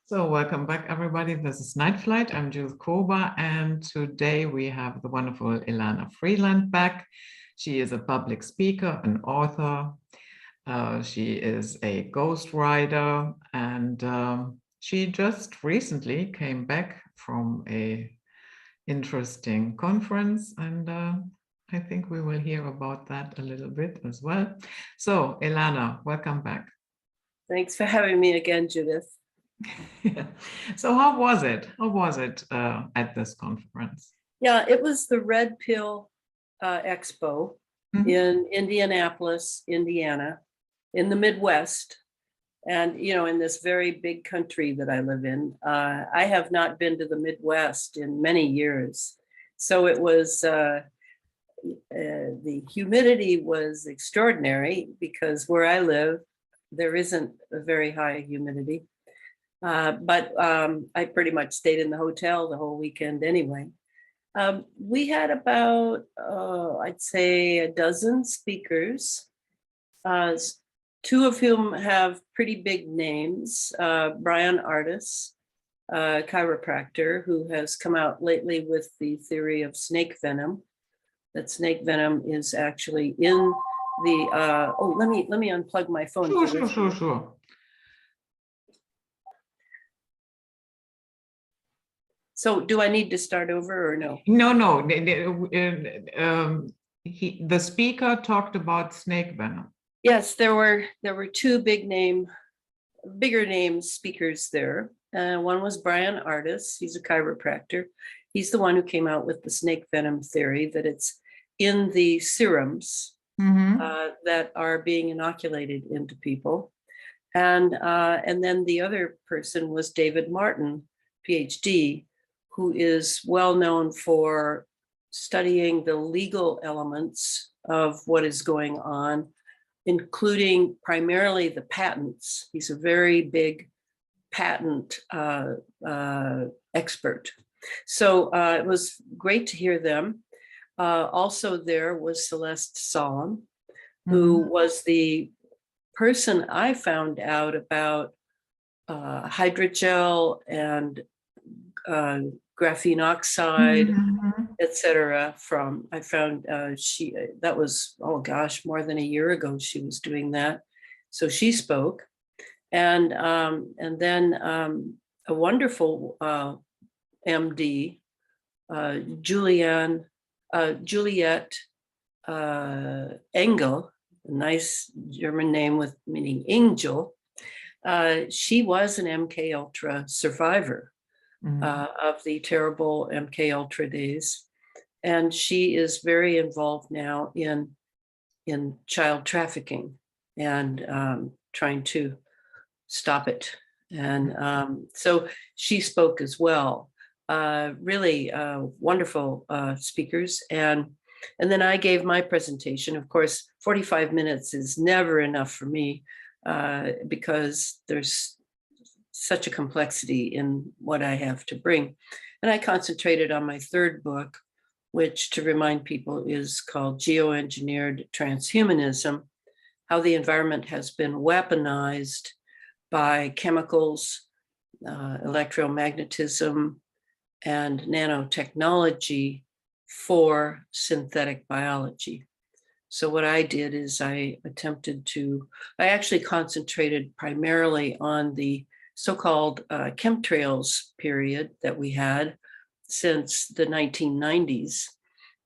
So welcome back, everybody. This is Night Flight. I'm Jules Koba, and today we have the wonderful Elana Freeland back. She is a public speaker, an author. She is a ghostwriter, and she just recently came back from a interesting conference, and I think we will hear about that a little bit as well. So, Elana, welcome back. Thanks for having me again, Judith. Yeah. So how was it? How was it at this conference? Yeah, it was the Red Pill Expo in Indianapolis, Indiana, in the Midwest. And, you know, in this very big country that I live in, I have not been to the Midwest in many years. So it was, the humidity was extraordinary because where I live, there isn't a very high humidity. But I pretty much stayed in the hotel the whole weekend anyway. We had about, I'd say, a dozen speakers, two of whom have pretty big names. Brian Ardis, a chiropractor who has come out lately with the theory of snake venom, that snake venom is actually in the, oh, let me unplug my phone. Sure. So do I need to start over or no? No. The speaker talked about snake venom. Yes, there were two bigger name speakers there. One was Brian Ardis. He's a chiropractor. He's the one who came out with the snake venom theory, that it's in the serums that are being inoculated into people. And then the other person was David Martin, PhD, who is well known for studying the legal elements of what is going on, including primarily the patents. He's a very big patent expert. So it was great to hear them. Also there was Celeste Solom, who was the person I found out about hydrogel and graphene oxide, etc. from. I found that was, oh gosh, more than a year ago she was doing that. So she spoke. And then a wonderful MD, Juliette Engel, a nice German name with meaning angel. She was an MK Ultra survivor of the terrible MK Ultra days. And she is very involved now in child trafficking and trying to stop it. And so she spoke as well. Really wonderful speakers. And then I gave my presentation. Of course, 45 minutes is never enough for me because there's such a complexity in what I have to bring. And I concentrated on my third book, which, to remind people, is called Geoengineered Transhumanism: How the Environment Has Been Weaponized by Chemicals, Electromagnetism, and Nanotechnology for Synthetic Biology. So what I did is I actually concentrated primarily on the so-called chemtrails period that we had since the 1990s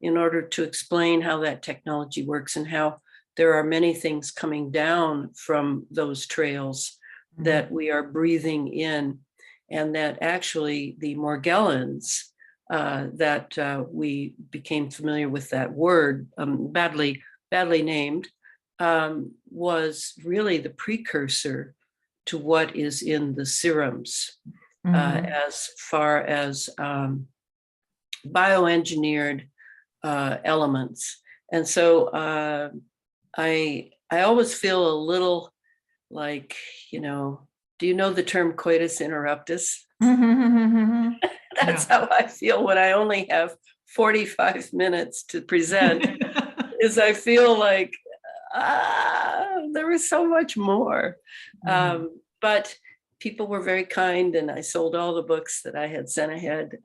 in order to explain how that technology works and how there are many things coming down from those trails that we are breathing in, and that actually the Morgellons that we became familiar with that word, badly named, was really the precursor to what is in the serums as far as bioengineered elements. And so I always feel a little like, you know, do you know the term coitus interruptus? That's how I feel when I only have 45 minutes to present, is I feel like there was so much more. But people were very kind, and I sold all the books that I had sent ahead.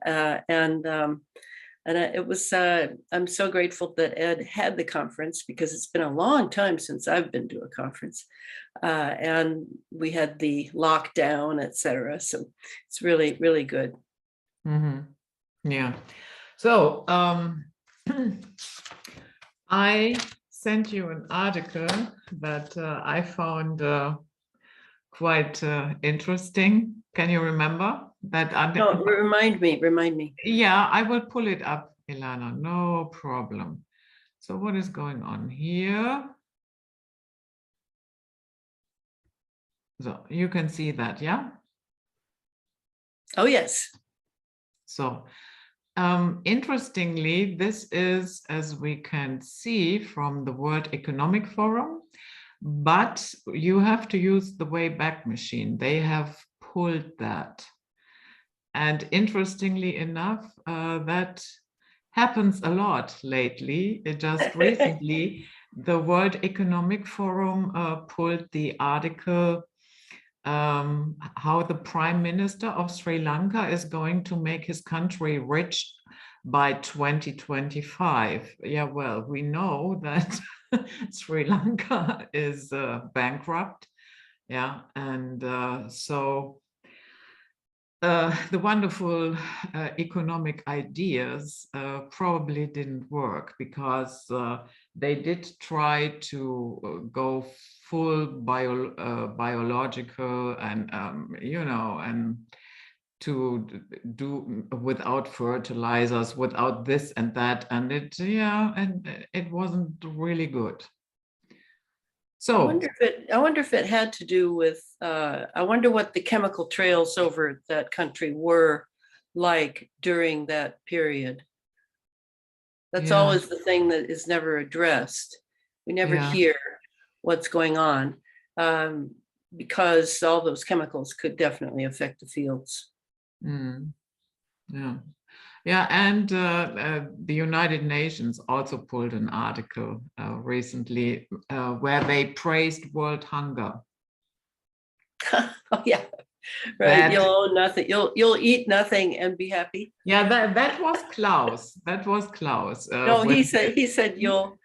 It was, I'm so grateful that Ed had the conference, because it's been a long time since I've been to a conference. And we had the lockdown, etc. So it's really, really good. Yeah. So I sent you an article that I found quite interesting. Can you remember that? No, remind me. Yeah, I will pull it up, Elana, no problem. So what is going on here? So you can see that, yeah? Oh, yes. So interestingly, this is, as we can see from the World Economic Forum, but you have to use the Wayback Machine. They have pulled that. And interestingly enough, that happens a lot lately. Just recently, the World Economic Forum pulled the article how the Prime Minister of Sri Lanka is going to make his country rich by 2025. Yeah, well, we know that Sri Lanka is bankrupt. Yeah, and so the wonderful economic ideas probably didn't work, because they did try to go full biological and and to do without fertilizers, without this and that, and it wasn't really good. So I wonder if it had to do with, I wonder what the chemical trails over that country were like during that period. That's always the thing that is never addressed. We never hear what's going on, because all those chemicals could definitely affect the fields. Yeah, and the United Nations also pulled an article recently where they praised world hunger. Oh, yeah, right. You'll own nothing. You'll eat nothing and be happy. Yeah, that was Klaus. That was Klaus. No, he said you'll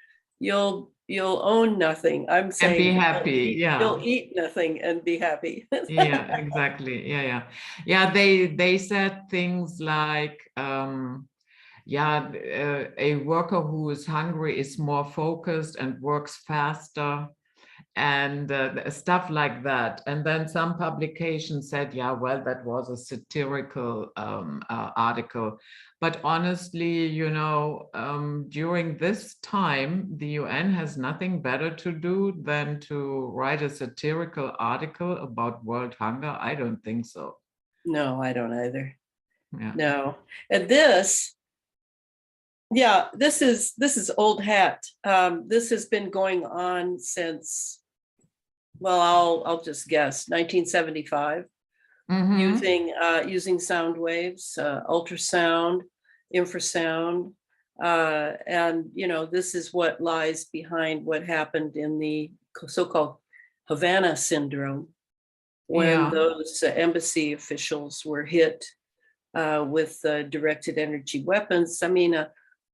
own nothing. I'm saying and be happy. You'll eat nothing and be happy. Yeah, exactly. Yeah. They said things like, a worker who is hungry is more focused and works faster, and stuff like that. And then some publication said, yeah, well, that was a satirical article. But honestly, during this time, the UN has nothing better to do than to write a satirical article about world hunger. I don't think so. No, I don't either. Yeah. No. And this is old hat. This has been going on since, well, I'll just guess 1975. Using sound waves, ultrasound, infrasound, and this is what lies behind what happened in the so-called Havana syndrome, when those embassy officials were hit with directed energy weapons. I mean,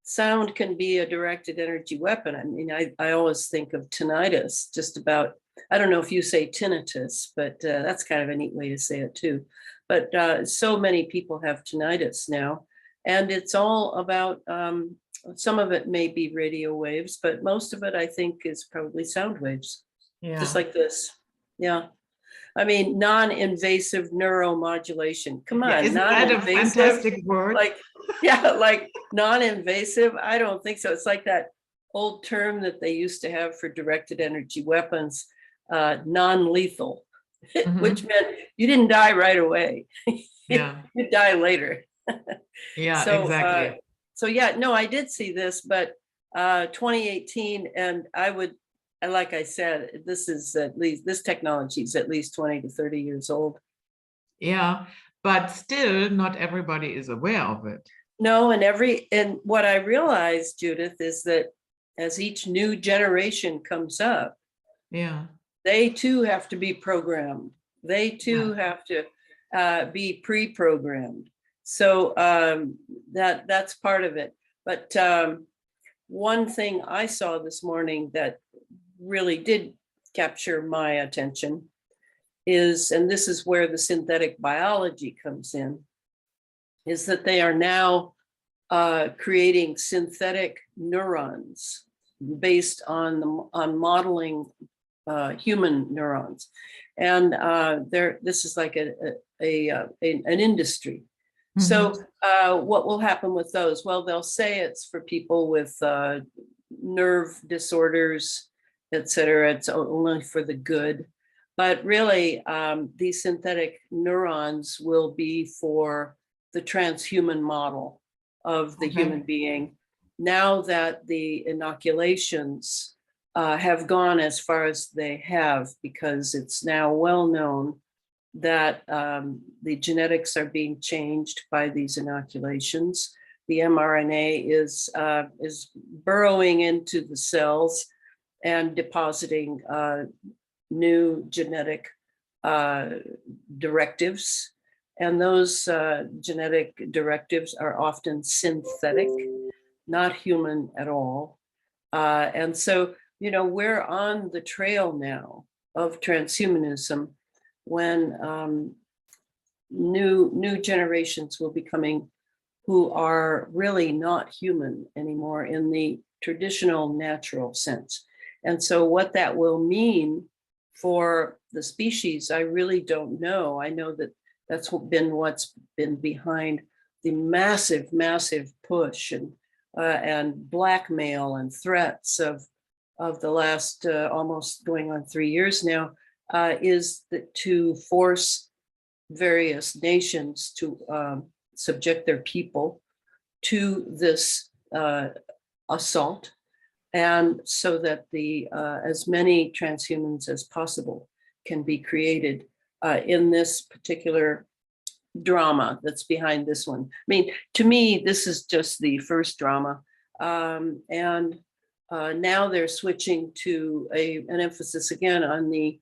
sound can be a directed energy weapon. I mean, I always think of tinnitus, just about. I don't know if you say tinnitus, but that's kind of a neat way to say it too. But so many people have tinnitus now, and it's all about, some of it may be radio waves, but most of it I think is probably sound waves, just like this. Yeah. I mean, non-invasive neuromodulation. Come on, isn't that a fantastic word? Like non-invasive. I don't think so. It's like that old term that they used to have for directed energy weapons, non-lethal, which meant you didn't die right away. You die later. So, exactly. I did see this, but 2018, and like I said, this technology is at least 20 to 30 years old. Yeah, but still not everybody is aware of it. No, and what I realized, Judith, is that as each new generation comes up, they too have to be programmed. They too have to be pre-programmed. So that's part of it. But one thing I saw this morning that really did capture my attention is, and this is where the synthetic biology comes in, is that they are now creating synthetic neurons based on modeling human neurons, and this is like an industry. Mm-hmm. So what will happen with those? Well, they'll say it's for people with nerve disorders, etc. It's only for the good, but really these synthetic neurons will be for the transhuman model of the human being. Now that the inoculations have gone as far as they have, because it's now well known that the genetics are being changed by these inoculations. The mRNA is burrowing into the cells and depositing new genetic directives. And those genetic directives are often synthetic, not human at all. And so, you know, we're on the trail now of transhumanism when new generations will be coming who are really not human anymore in the traditional natural sense. And so what that will mean for the species, I really don't know. I know that that's what's been behind the massive push and blackmail and threats of the last almost going on 3 years now, is that to force various nations to subject their people to this assault, and so that the as many transhumans as possible can be created in this particular drama that's behind this one. I mean, to me, this is just the first drama, and now they're switching to an emphasis again on the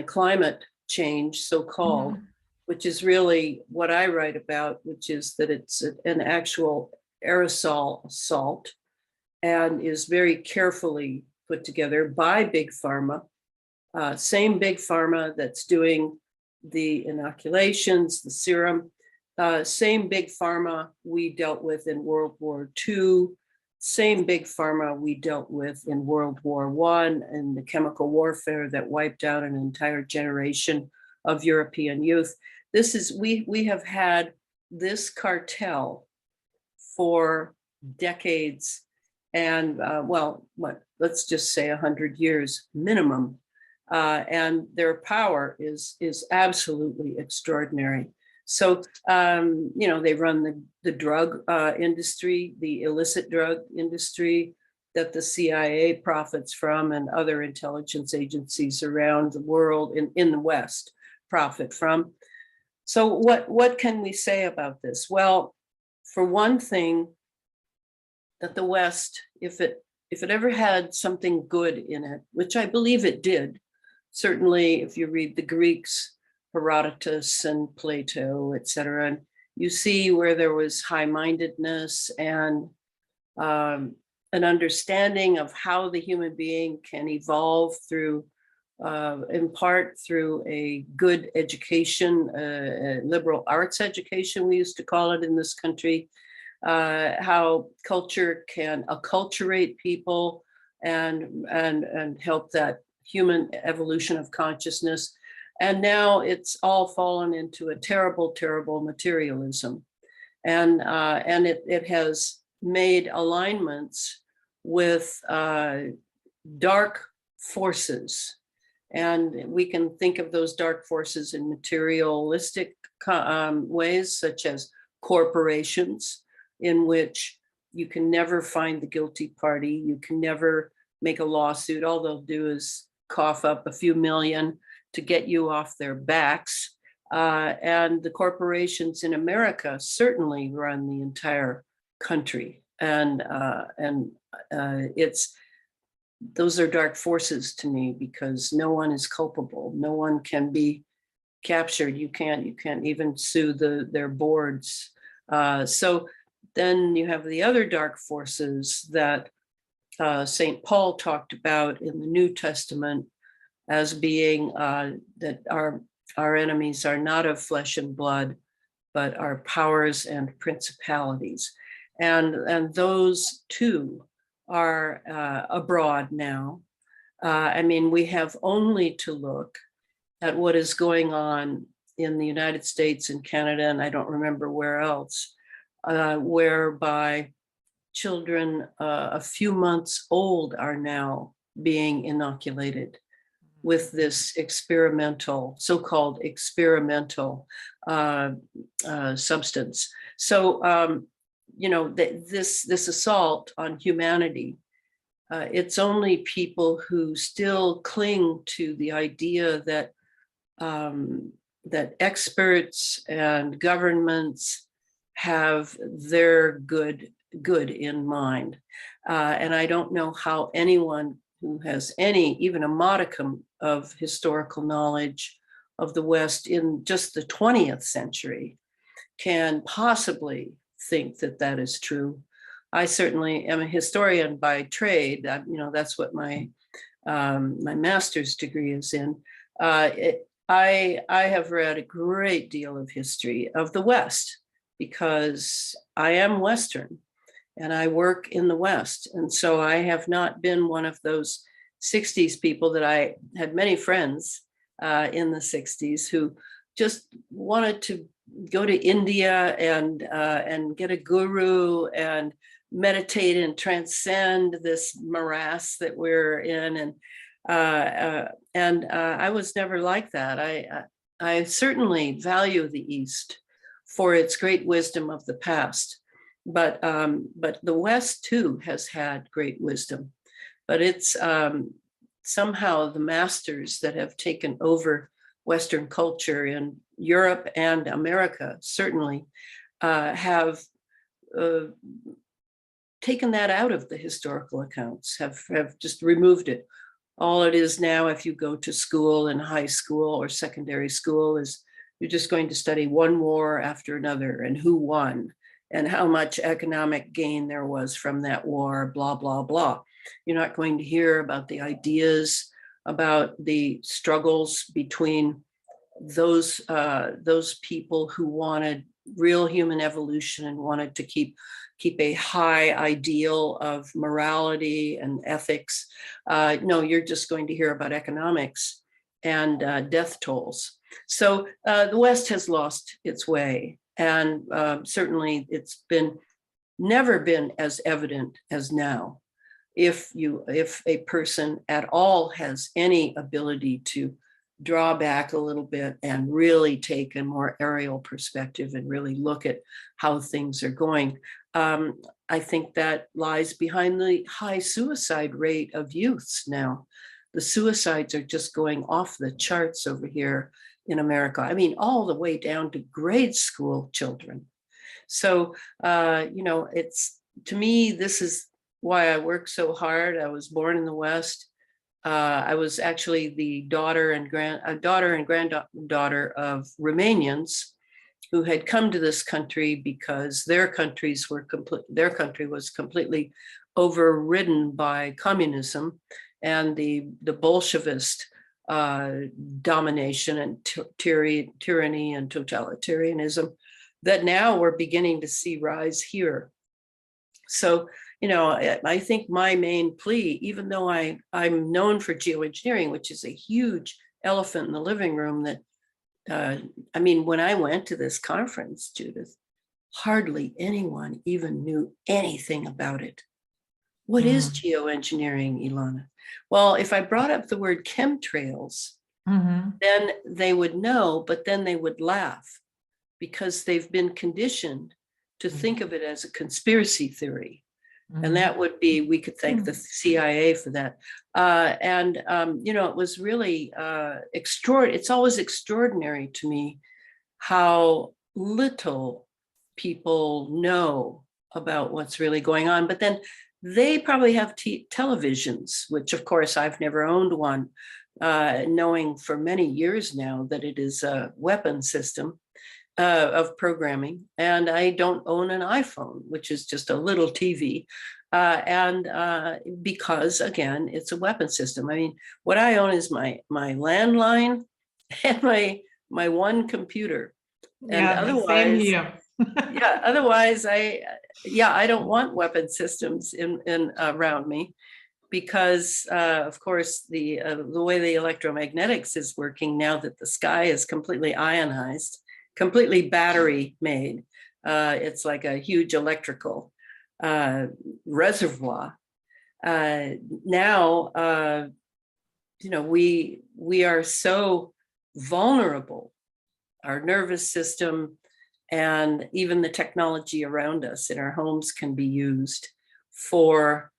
climate change, so-called, which is really what I write about, which is that it's an actual aerosol assault and is very carefully put together by Big Pharma, same Big Pharma that's doing the inoculations, the serum, same Big Pharma we dealt with in World War II, same Big Pharma we dealt with in World War I and the chemical warfare that wiped out an entire generation of European youth. This is, we have had this cartel for decades and well, let's just say 100 years minimum. And their power is absolutely extraordinary. So, you know, they run the drug industry, the illicit drug industry that the CIA profits from, and other intelligence agencies around the world in the West profit from. So what can we say about this? Well, for one thing, that the West, if it ever had something good in it, which I believe it did, certainly if you read the Greeks, Herodotus and Plato, etc., and you see where there was high-mindedness and an understanding of how the human being can evolve through, in part through a good education, a liberal arts education, we used to call it in this country, how culture can acculturate people and help that human evolution of consciousness. And now it's all fallen into a terrible materialism. And it has made alignments with dark forces. And we can think of those dark forces in materialistic ways, such as corporations, in which you can never find the guilty party. You can never make a lawsuit. All they'll do is cough up a few million to get you off their backs. And the corporations in America certainly run the entire country. And it's those are dark forces to me, because no one is culpable. No one can be captured. You can't even sue their boards. So then you have the other dark forces that St. Paul talked about in the New Testament as being that our enemies are not of flesh and blood, but are powers and principalities. And those too are abroad now. I mean, we have only to look at what is going on in the United States and Canada, and I don't remember where else, whereby children a few months old are now being inoculated with this experimental, so-called experimental substance. So, you know, this assault on humanity, it's only people who still cling to the idea that that experts and governments have their good in mind. And I don't know how anyone who has even a modicum of historical knowledge of the West in just the 20th century can possibly think that that is true. I certainly am a historian by trade. You know, that's what my my master's degree is in. I have read a great deal of history of the West because I am Western and I work in the West. And so I have not been one of those 60s people that I had many friends in the 60s who just wanted to go to India and get a guru and meditate and transcend this morass that we're in. And I was never like that. I certainly value the East for its great wisdom of the past, but the West too has had great wisdom. But it's somehow the masters that have taken over Western culture in Europe and America certainly have taken that out of the historical accounts, have just removed it. All it is now, if you go to school in high school or secondary school, is you're just going to study one war after another and who won and how much economic gain there was from that war, blah, blah, blah. You're not going to hear about the ideas, about the struggles between those people who wanted real human evolution and wanted to keep a high ideal of morality and ethics. No, you're just going to hear about economics and death tolls. So the West has lost its way, and certainly it's never been as evident as now. If a person at all has any ability to draw back a little bit and really take a more aerial perspective and really look at how things are going, I think that lies behind the high suicide rate of youths now. The suicides are just going off the charts over here in America. I mean, all the way down to grade school children. So, you know, to me, this is why I work so hard. I was born in the West. I was actually the daughter and granddaughter of Romanians who had come to this country because their country was completely overridden by communism and the Bolshevist domination and tyranny and totalitarianism that now we're beginning to see rise here. So, you know, I think my main plea, even though I'm known for geoengineering, which is a huge elephant in the living room that, I mean, when I went to this conference, Judith, hardly anyone even knew anything about it. What is geoengineering, Elana? Well, if I brought up the word chemtrails, then they would know, but then they would laugh because they've been conditioned to think of it as a conspiracy theory. And that would be, we could thank the CIA for that. You know, it was really extraordinary. It's always extraordinary to me how little people know about what's really going on. But then they probably have televisions, which of course I've never owned one, knowing for many years now that it is a weapon system of programming. And I don't own an iPhone, which is just a little TV. Because again, it's a weapon system. I mean, what I own is my landline and my one computer. And Yeah, the same otherwise, here. yeah, otherwise I don't want weapon systems in around me, because of course the way the electromagnetics is working now that the sky is completely ionized, completely battery made. It's like a huge electrical reservoir. Now, we are so vulnerable. Our nervous system and even the technology around us in our homes can be used for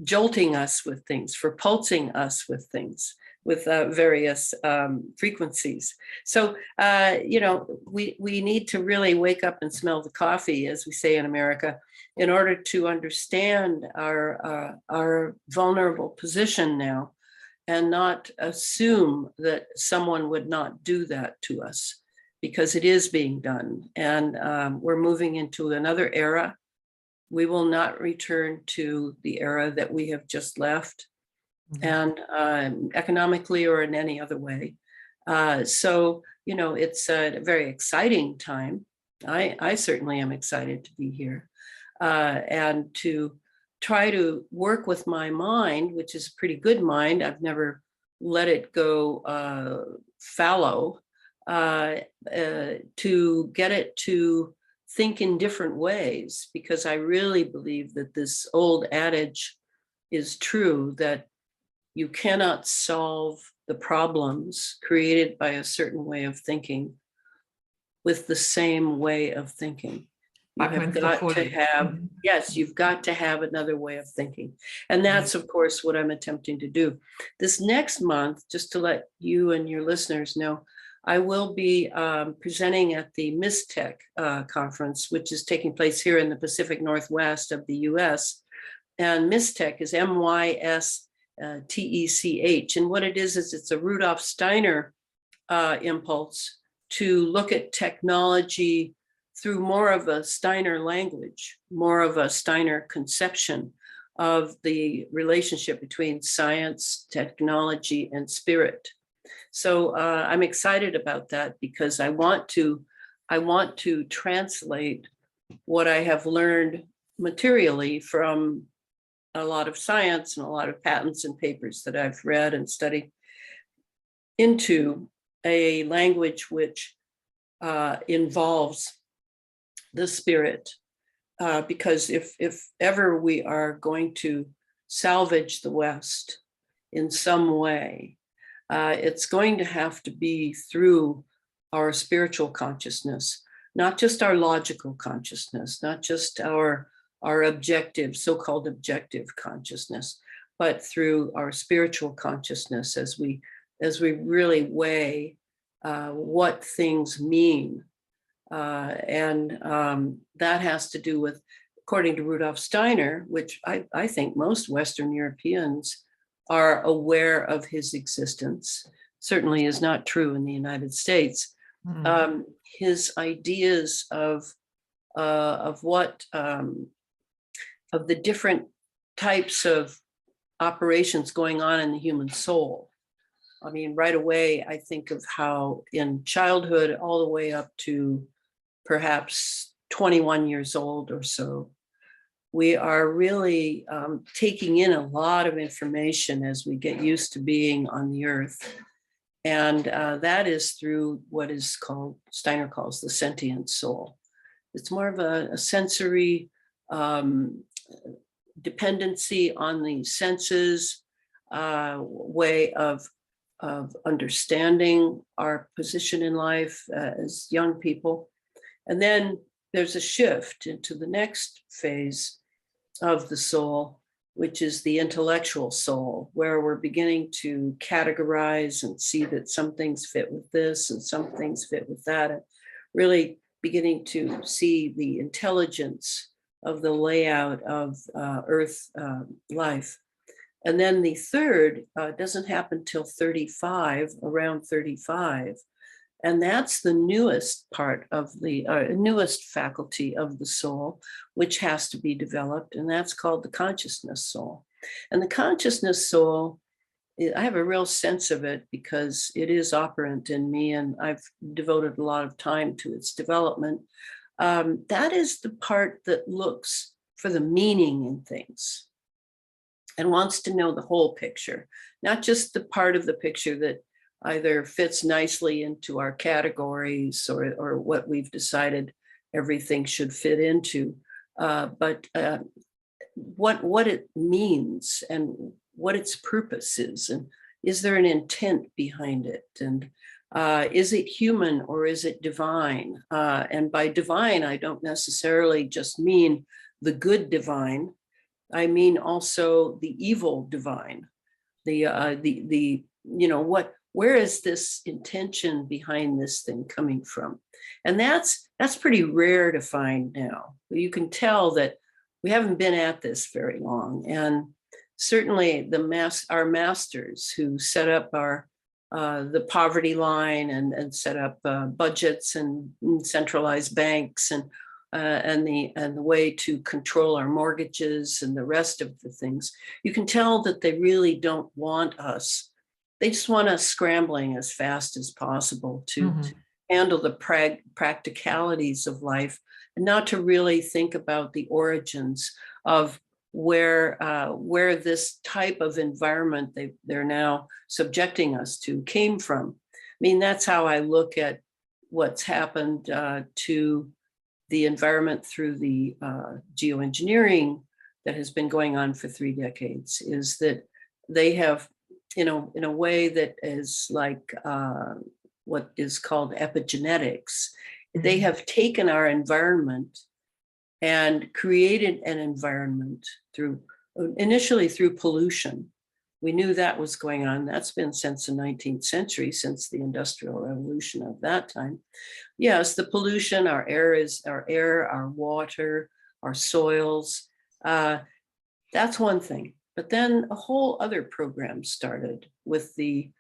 jolting us with things, for pulsing us with things, with various frequencies. So, we need to really wake up and smell the coffee, as we say in America, in order to understand our vulnerable position now, and not assume that someone would not do that to us, because it is being done. And we're moving into another era. We will not return to the era that we have just left, and economically or in any other way. So, it's a very exciting time. I certainly am excited to be here and to try to work with my mind, which is a pretty good mind. I've never let it go fallow, to get it to think in different ways, because I really believe that this old adage is true, that you cannot solve the problems created by a certain way of thinking with the same way of thinking. You have got to have, yes, you've got to have another way of thinking. And that's, of course, what I'm attempting to do. This next month, just to let you and your listeners know, I will be presenting at the MISTech conference, which is taking place here in the Pacific Northwest of the US. And MISTech is MYSTECH. And what it is it's a Rudolf Steiner impulse to look at technology through more of a Steiner language, more of a Steiner conception of the relationship between science, technology, and spirit. So I'm excited about that, because I want to translate what I have learned materially from a lot of science and a lot of patents and papers that I've read and studied into a language which involves the spirit. Because if ever we are going to salvage the West in some way, it's going to have to be through our spiritual consciousness, not just our logical consciousness, not just our objective, so-called objective consciousness, but through our spiritual consciousness, as we really weigh what things mean. And that has to do with, according to Rudolf Steiner, which I think most Western Europeans are aware of his existence, certainly is not true in the United States. His ideas of what of the different types of operations going on in the human soul. I mean, right away, I think of how in childhood, all the way up to perhaps 21 years old or so, we are really taking in a lot of information as we get used to being on the earth. And that is through what is called, Steiner calls the sentient soul. It's more of a sensory dependency on the senses, way of understanding our position in life as young people. And then there's a shift into the next phase of the soul, which is the intellectual soul, where we're beginning to categorize and see that some things fit with this and some things fit with that, and really beginning to see the intelligence of the layout of Earth life. And then the third doesn't happen till 35, around 35. And that's the newest part of the newest faculty of the soul, which has to be developed. And that's called the consciousness soul. And the consciousness soul, I have a real sense of it because it is operant in me, and I've devoted a lot of time to its development. That is the part that looks for the meaning in things and wants to know the whole picture, not just the part of the picture that either fits nicely into our categories or what we've decided everything should fit into, but what it means and what its purpose is, and is there an intent behind it, and is it human or is it divine? And by divine, I don't necessarily just mean the good divine. I mean also the evil divine. Where is this intention behind this thing coming from? And that's pretty rare to find now. You can tell that we haven't been at this very long, and certainly our masters who set up the poverty line and set up budgets and centralized banks and the way to control our mortgages and the rest of the things, you can tell that they really don't want us. They just want us scrambling as fast as possible to handle the practicalities of life, and not to really think about the origins of where this type of environment they're now subjecting us to came from. I mean, that's how I look at what's happened to the environment through the geoengineering that has been going on for 3 decades, is that they have, in a way that is like what is called epigenetics, they have taken our environment and created an environment initially through pollution. We knew that was going on. That's been since the 19th century, since the Industrial Revolution of that time. Yes, the pollution, our air, our water, our soils, that's one thing. But then a whole other program started with the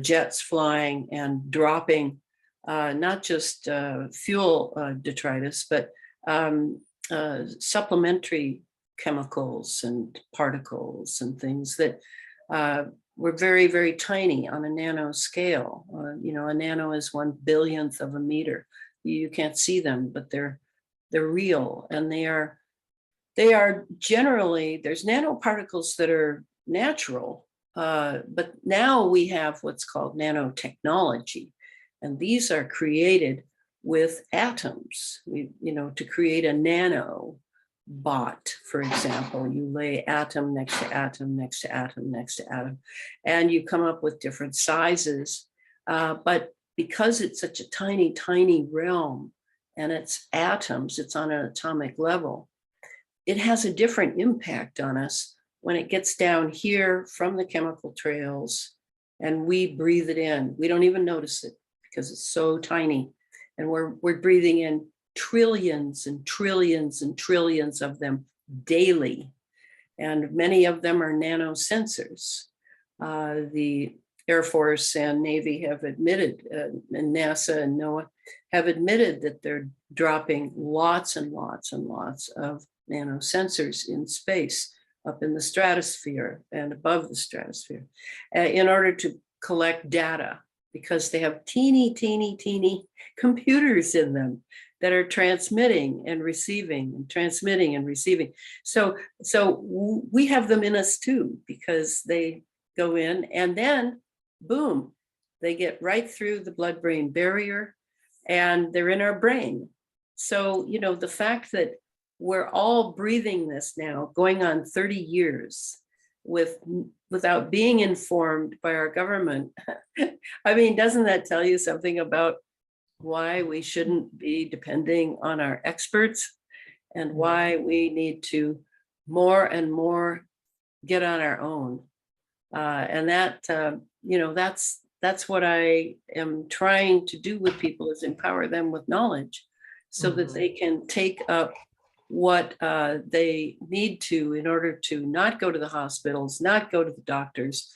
jets flying and dropping not just fuel detritus, but supplementary chemicals and particles and things that were very, very tiny on a nano scale. A nano is 1/1000th of a meter. You can't see them, but they're real, and they are generally, there's nanoparticles that are natural, but now we have what's called nanotechnology, and these are created with atoms. To create a nano bot, for example, you lay atom next to atom next to atom next to atom, and you come up with different sizes. But because it's such a tiny, tiny realm, and it's atoms, it's on an atomic level, it has a different impact on us when it gets down here from the chemical trails and we breathe it in. We don't even notice it because it's so tiny. And we're breathing in trillions and trillions and trillions of them daily. And many of them are nanosensors. The Air Force and Navy have admitted, and NASA and NOAA have admitted that they're dropping lots and lots and lots of nanosensors in space, up in the stratosphere and above the stratosphere, in order to collect data, because they have teeny, teeny, teeny computers in them that are transmitting and receiving and transmitting and receiving. So we have them in us too, because they go in and then boom, they get right through the blood-brain barrier and they're in our brain. So, the fact that we're all breathing this now, going on 30 years without being informed by our government. I mean, doesn't that tell you something about why we shouldn't be depending on our experts, and why we need to more and more get on our own? And that, that's what I am trying to do with people, is empower them with knowledge so that they can take up what they need to in order to not go to the hospitals, not go to the doctors,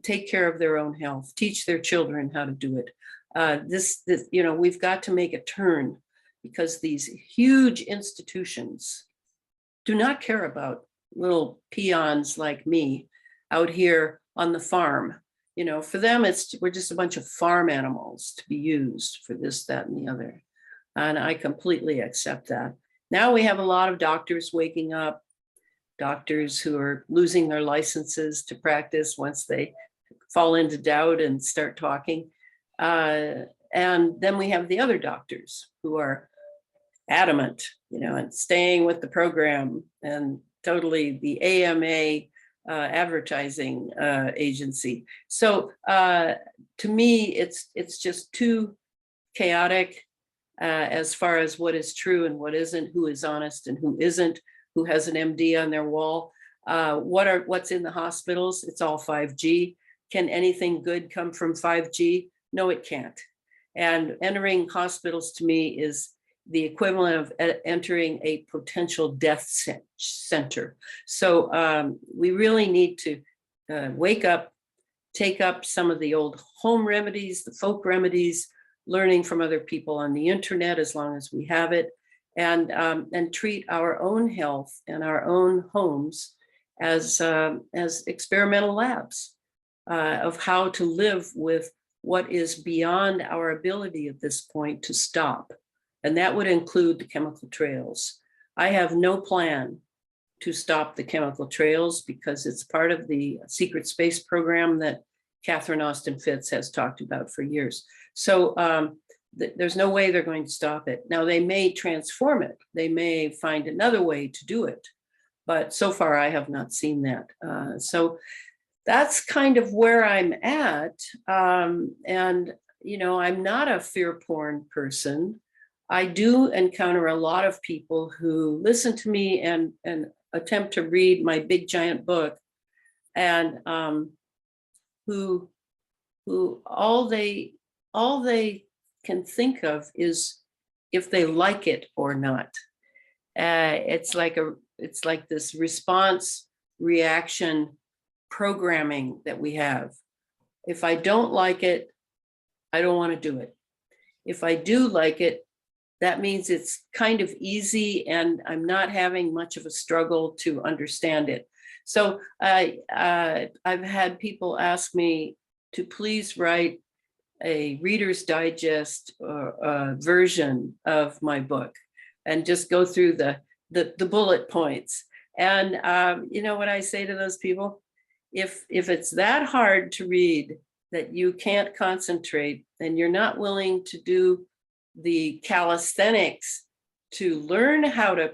take care of their own health, teach their children how to do it. This, you know, we've got to make a turn, because these huge institutions do not care about little peons like me out here on the farm. You know, for them, we're just a bunch of farm animals to be used for this, that, and the other. And I completely accept that. Now we have a lot of doctors waking up, doctors who are losing their licenses to practice once they fall into doubt and start talking. And then we have the other doctors who are adamant, you know, and staying with the program, and totally the AMA advertising agency. So to me, it's just too chaotic as far as what is true and what isn't, who is honest and who isn't, who has an MD on their wall, what's in the hospitals. It's all 5G. Can anything good come from 5G? No, it can't. And entering hospitals to me is the equivalent of entering a potential death center. So we really need to wake up, take up some of the old home remedies, the folk remedies, learning from other people on the internet as long as we have it, and treat our own health and our own homes as experimental labs of how to live with what is beyond our ability at this point to stop. And that would include the chemical trails. I have no plan to stop the chemical trails, because it's part of the secret space program that Catherine Austin Fitts has talked about for years. So there's no way they're going to stop it. Now, they may transform it. They may find another way to do it. But so far, I have not seen that. So that's kind of where I'm at. And, you know, I'm not a fear porn person. I do encounter a lot of people who listen to me and attempt to read my big giant book, and who all they can think of is if they like it or not. It's like this response reaction programming that we have. If I don't like it, I don't want to do it. If I do like it, that means it's kind of easy and I'm not having much of a struggle to understand it. So I've had people ask me to please write a Reader's Digest version of my book and just go through the bullet points. And you know what I say to those people? If it's that hard to read that you can't concentrate, then you're not willing to do the calisthenics to learn how to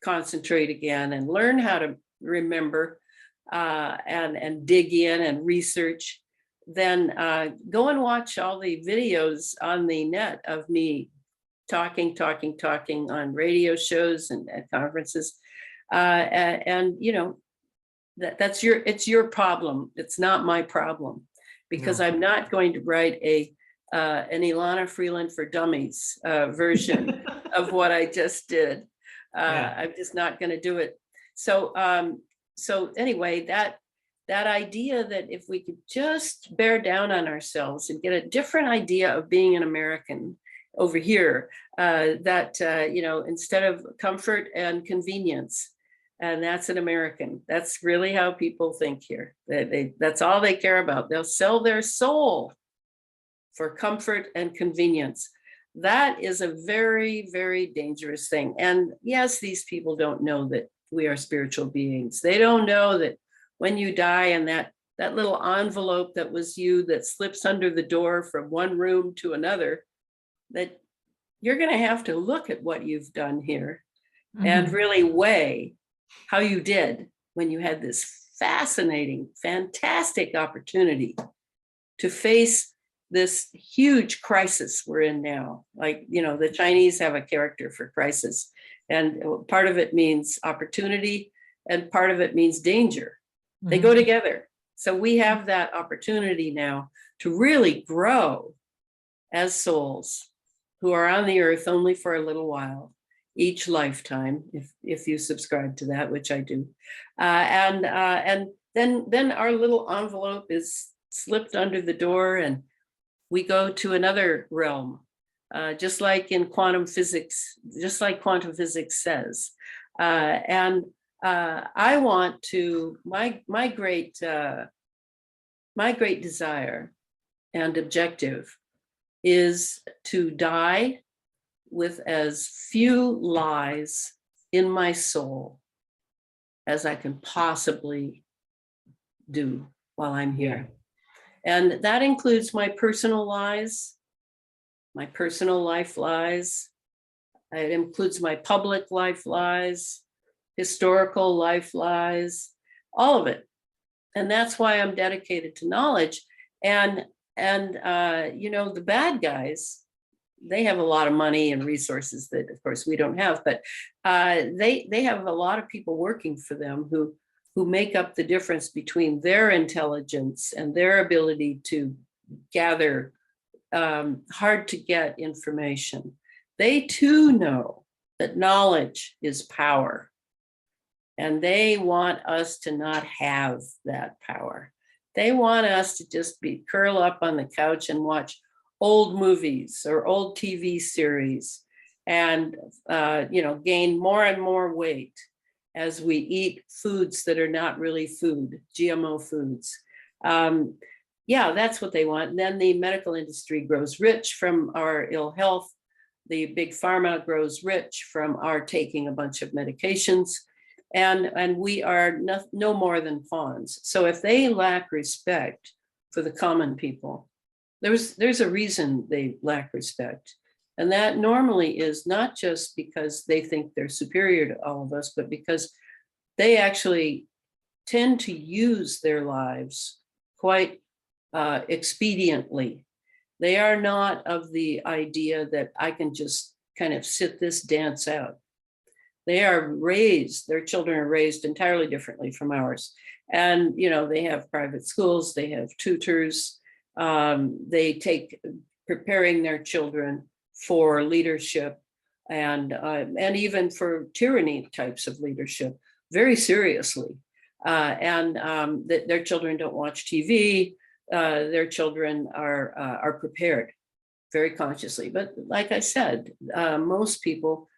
concentrate again and learn how to remember and dig in and research, then go and watch all the videos on the net of me talking on radio shows and at conferences. And you know, it's your problem. It's not my problem, because I'm not going to write an Elana Freeland for Dummies version of what I just did. I'm just not going to do it. So anyway, that idea that if we could just bear down on ourselves and get a different idea of being an American over here, that you know, instead of comfort and convenience, and that's an American. That's really how people think here. That's all they care about. They'll sell their soul for comfort and convenience. That is a very, very dangerous thing. And yes, these people don't know that we are spiritual beings. They don't know that when you die and that little envelope that was you that slips under the door from one room to another, that you're going to have to look at what you've done here and really weigh how you did when you had this fascinating, fantastic opportunity to face this huge crisis we're in now. Like, you know, the Chinese have a character for crisis, and part of it means opportunity and part of it means danger. They go together. So we have that opportunity now to really grow as souls who are on the earth only for a little while, each lifetime, if you subscribe to that, which I do. And then our little envelope is slipped under the door and we go to another realm, just like in quantum physics, just like quantum physics says. I want to, my great desire and objective is to die with as few lies in my soul as I can possibly do while I'm here. And that includes my personal lies, my personal life lies. It includes my public life lies, historical life lies, all of it. And that's why I'm dedicated to knowledge. And you know, the bad guys, they have a lot of money and resources that, of course, we don't have, but they have a lot of people working for them who make up the difference between their intelligence and their ability to gather hard to get information. They too know that knowledge is power, and they want us to not have that power. They want us to just curl up on the couch and watch old movies or old TV series and you know, gain more and more weight as we eat foods that are not really food, GMO foods. Yeah, that's what they want. And then the medical industry grows rich from our ill health. The big pharma grows rich from our taking a bunch of medications. And we are no more than pawns. So if they lack respect for the common people, there's a reason they lack respect. And that normally is not just because they think they're superior to all of us, but because they actually tend to use their lives quite expediently. They are not of the idea that I can just kind of sit this dance out. They are raised, their children are raised entirely differently from ours. And, you know, they have private schools, they have tutors, they take preparing their children for leadership and even for tyranny types of leadership very seriously. Their children don't watch TV. Their children are prepared very consciously. But like I said, most people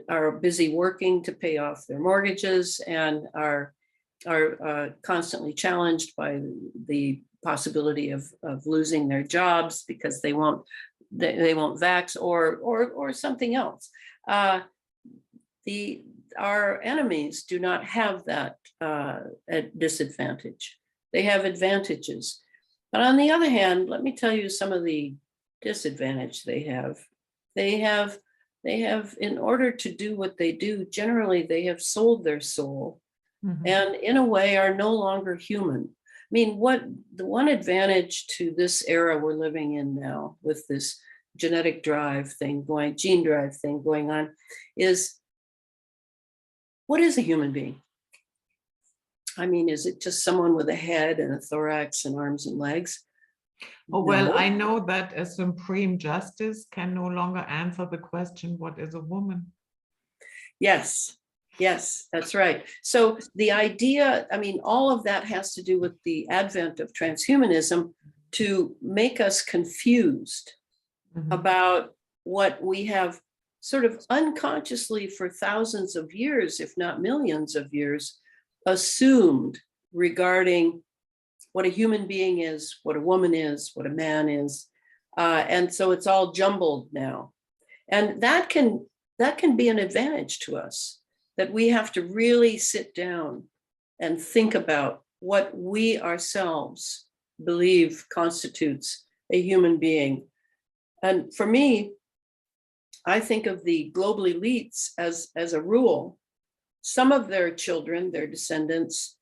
are busy working to pay off their mortgages and are constantly challenged by the possibility of losing their jobs because they won't vax or something else. Our enemies do not have that disadvantage. They have advantages. But on the other hand, let me tell you some of the disadvantage they have. They have, in order to do what they do, generally they have sold their soul, and in a way are no longer human. I mean, the one advantage to this era we're living in now with this genetic drive thing going, gene drive thing going on, is what is a human being? I mean, is it just someone with a head and a thorax and arms and legs? Oh, well, I know that a supreme justice can no longer answer the question, what is a woman? Yes, that's right. So the idea, I mean, all of that has to do with the advent of transhumanism to make us confused about what we have sort of unconsciously for thousands of years, if not millions of years, assumed regarding what a human being is, what a woman is, what a man is. And so it's all jumbled now. And that can be an advantage to us, that we have to really sit down and think about what we ourselves believe constitutes a human being. And for me, I think of the global elites as a rule. Some of their children, their descendants,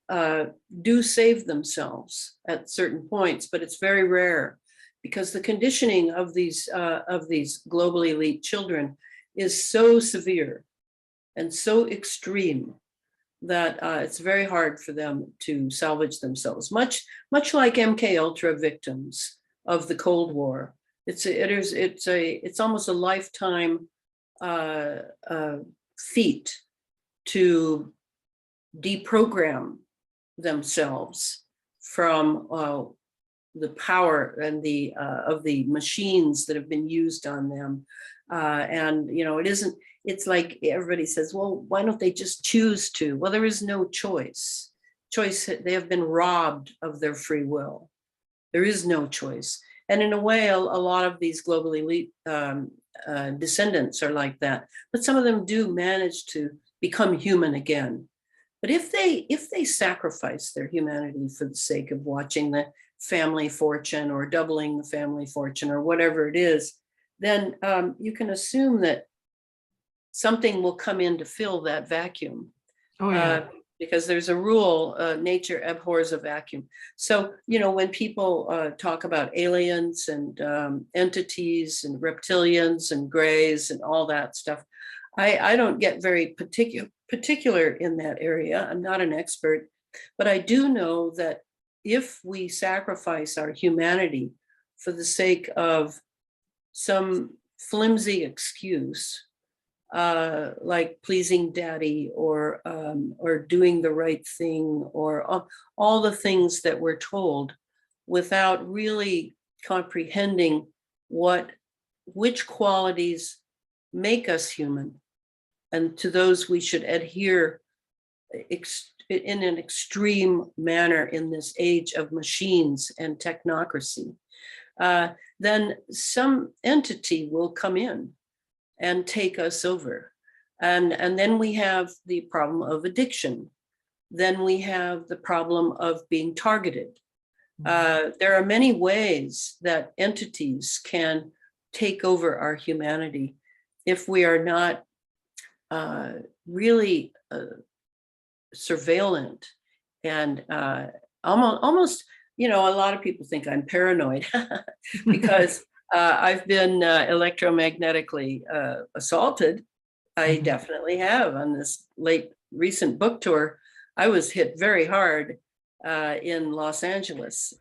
do save themselves at certain points, but it's very rare because the conditioning of these global elite children is so severe and so extreme that it's very hard for them to salvage themselves. Much like MK Ultra victims of the Cold War, it's almost a lifetime feat to deprogram themselves from the power and the of the machines that have been used on them. And it isn't, it's like everybody says, well, why don't they just choose to? Well, there is no choice. They have been robbed of their free will. There is no choice. And in a way, a lot of these global elite descendants are like that. But some of them do manage to become human again. But if they sacrifice their humanity for the sake of watching the family fortune or doubling the family fortune or whatever it is, then you can assume that something will come in to fill that vacuum. Oh, yeah. Because there's a rule, nature abhors a vacuum. So, when people talk about aliens and entities and reptilians and grays and all that stuff, I don't get very particular in that area. I'm not an expert, but I do know that if we sacrifice our humanity for the sake of some flimsy excuse, like pleasing daddy or doing the right thing, or all the things that we're told, without really comprehending which qualities make us human, and to those we should adhere in an extreme manner in this age of machines and technocracy, then some entity will come in and take us over. And then we have the problem of addiction. Then we have the problem of being targeted. There are many ways that entities can take over our humanity if we are not really surveillant and almost, a lot of people think I'm paranoid because I've been electromagnetically assaulted. I definitely have. On this recent book tour, I was hit very hard in Los Angeles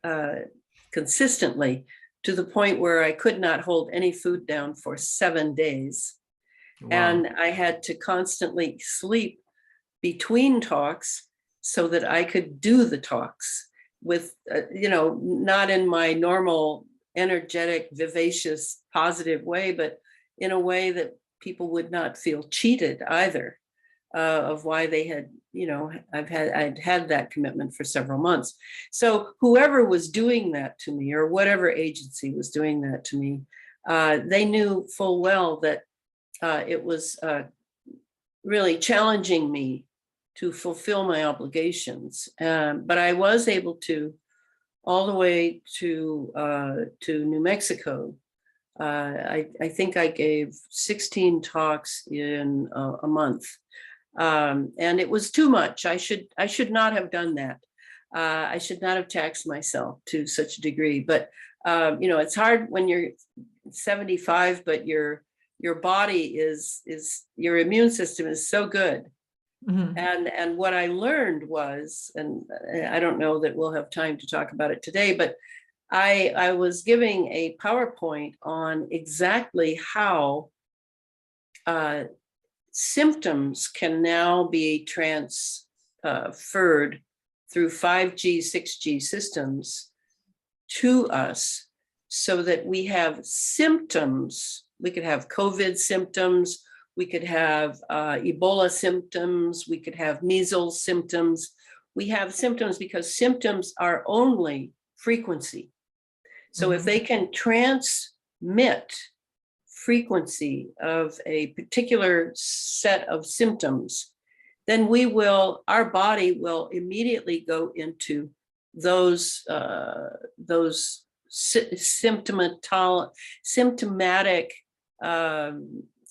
consistently, to the point where I could not hold any food down for 7 days. Wow. And I had to constantly sleep between talks so that I could do the talks with, not in my normal energetic, vivacious, positive way, but in a way that people would not feel cheated either, of why they had, I'd had that commitment for several months. So whoever was doing that to me, or whatever agency was doing that to me, they knew full well that it was really challenging me to fulfill my obligations. But I was able to, all the way to New Mexico. I think I gave 16 talks in a month, and it was too much. I should not have done that. I should not have taxed myself to such a degree. But it's hard when you're 75, but your body is your immune system is so good. Mm-hmm. And what I learned was, and I don't know that we'll have time to talk about it today, but I was giving a PowerPoint on exactly how symptoms can now be transferred through 5G, 6G systems to us, so that we have symptoms. We could have COVID symptoms, we could have Ebola symptoms, we could have measles symptoms. We have symptoms because symptoms are only frequency. So if they can transmit frequency of a particular set of symptoms, then our body will immediately go into those symptomatic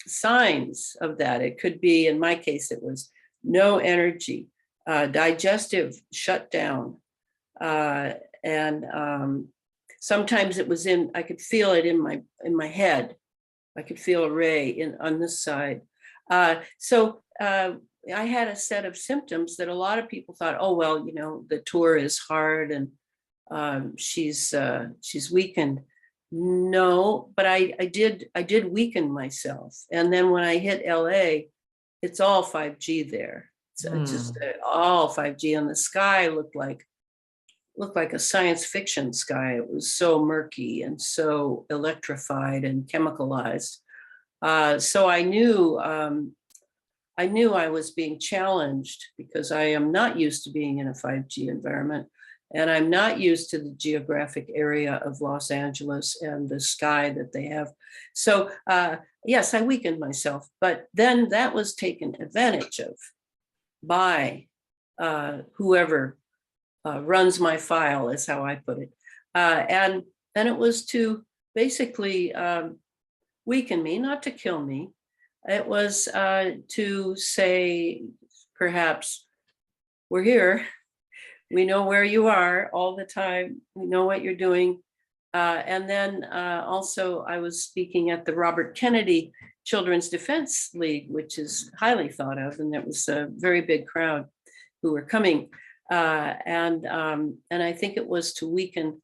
signs of that. It could be, in my case, it was no energy, digestive shutdown, and sometimes it was I could feel it in my head. I could feel a ray on this side. So I had a set of symptoms that a lot of people thought, oh, well, the tour is hard and she's weakened. No, but I did weaken myself. And then when I hit LA, it's all 5G there. It's just all 5G, and the sky looked like a science fiction sky. It was so murky and so electrified and chemicalized. So I knew I was being challenged, because I am not used to being in a 5G environment, and I'm not used to the geographic area of Los Angeles and the sky that they have. So yes, I weakened myself, but then that was taken advantage of by whoever runs my file, is how I put it. And it was to basically weaken me, not to kill me. It was to say, perhaps, we're here. We know where you are all the time. We know what you're doing. And then also I was speaking at the Robert Kennedy Children's Defense League, which is highly thought of. And it was a very big crowd who were coming. And I think it was to weaken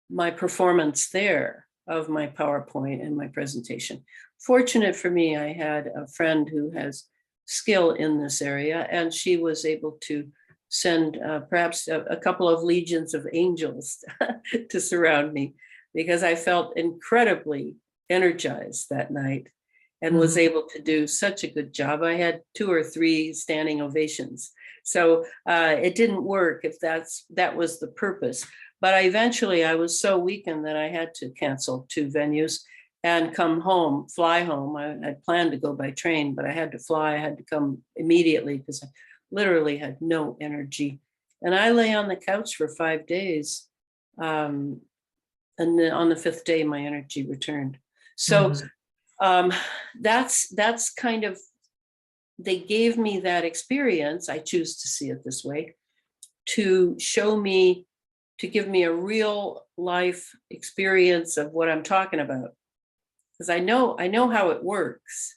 my performance there of my PowerPoint and my presentation. Fortunate for me, I had a friend who has skill in this area, and she was able to send perhaps a couple of legions of angels to surround me, because I felt incredibly energized that night and was able to do such a good job. I had 2 or 3 standing ovations. So it didn't work if that was the purpose. But eventually I was so weakened that I had to cancel 2 venues and come home, fly home. I had planned to go by train, but I had to fly. I had to come immediately because I literally had no energy. And I lay on the couch for 5 days. And then on the 5th day, my energy returned. So that's kind of, they gave me that experience. I choose to see it this way, to show me, to give me a real life experience of what I'm talking about. Because I know how it works,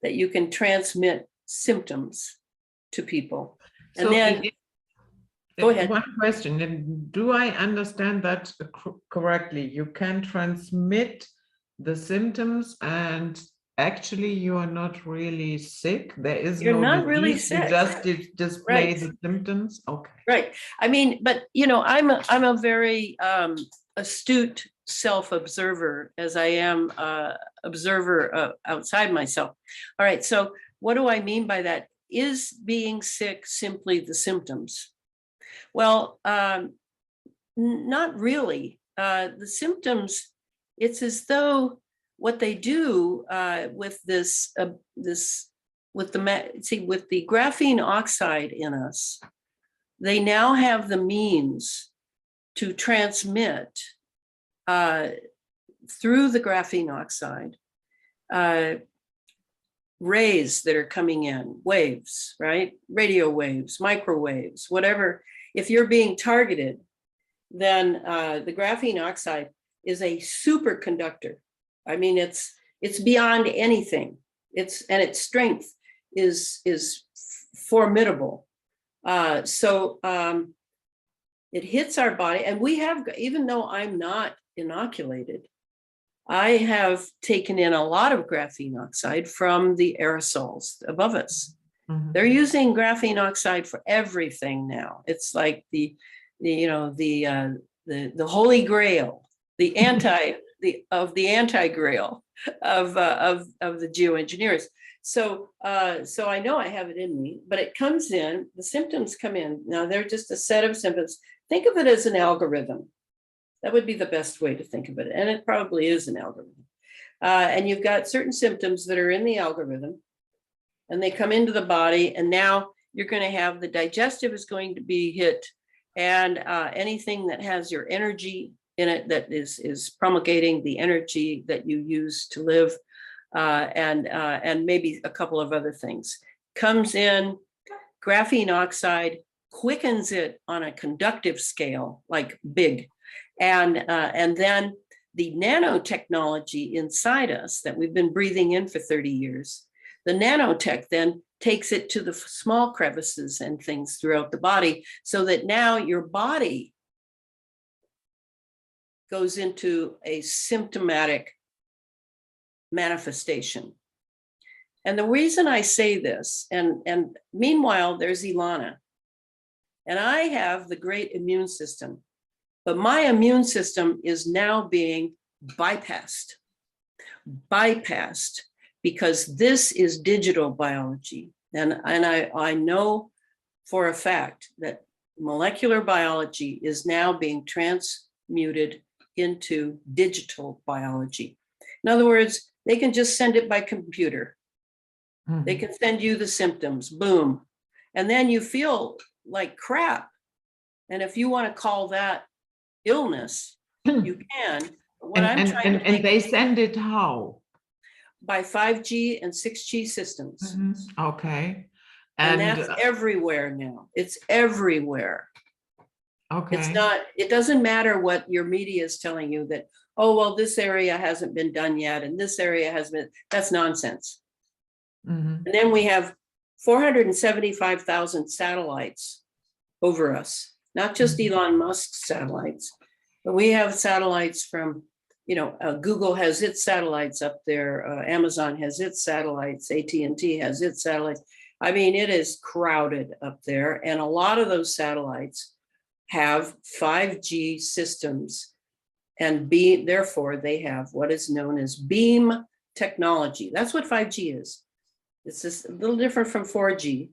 that you can transmit symptoms to people. And so then, go ahead. One question, do I understand that correctly? You can transmit the symptoms and actually you are not really sick. There is You're no not really disease. sick. You just display Right. the symptoms. Okay. Right. I mean, but you know, I'm a very astute self-observer, as I am observer outside myself. All right. So what do I mean by that? Is being sick simply the symptoms? Well, not really. The symptoms, it's as though what they do with with the graphene oxide in us, they now have the means to transmit through the graphene oxide rays that are coming in, waves, right? Radio waves, microwaves, whatever. If you're being targeted, then the graphene oxide is a superconductor. I mean, it's beyond anything. And its strength is formidable. So it hits our body, and we have, even though I'm not inoculated, I have taken in a lot of graphene oxide from the aerosols above us. They're using graphene oxide for everything now. It's like the holy grail, the anti-grail of the geoengineers. So I know I have it in me, but it comes in, the symptoms come in. Now they're just a set of symptoms. Think of it as an algorithm. That would be the best way to think of it. And it probably is an algorithm. And you've got certain symptoms that are in the algorithm, and they come into the body, and now you're going to have the digestive is going to be hit, and anything that has your energy in it that is promulgating the energy that you use to live, and maybe a couple of other things comes in. Graphene oxide quickens it on a conductive scale, like big, and then the nanotechnology inside us that we've been breathing in for 30 years, the nanotech then takes it to the small crevices and things throughout the body, so that now your body goes into a symptomatic manifestation. And the reason I say this, and meanwhile, there's Elana. And I have the great immune system, but my immune system is now being bypassed because this is digital biology. And I know for a fact that molecular biology is now being transmuted into digital biology. In other words, they can just send it by computer. Mm-hmm. They can send you the symptoms, boom. And then you feel like crap. And if you want to call that illness, you can. What and they send it how? By 5G and 6G systems. Mm-hmm. Okay. And that's everywhere now. It's everywhere. Okay. It's not, it doesn't matter what your media is telling you that, oh, well, this area hasn't been done yet, and this area has been, that's nonsense. Mm-hmm. And then we have 475,000 satellites over us, not just mm-hmm. Elon Musk's satellites, but we have satellites from, Google has its satellites up there. Amazon has its satellites. AT&T has its satellites. I mean, it is crowded up there. And a lot of those satellites have 5G systems, and therefore they have what is known as beam technology. That's what 5G is. It's just a little different from 4G.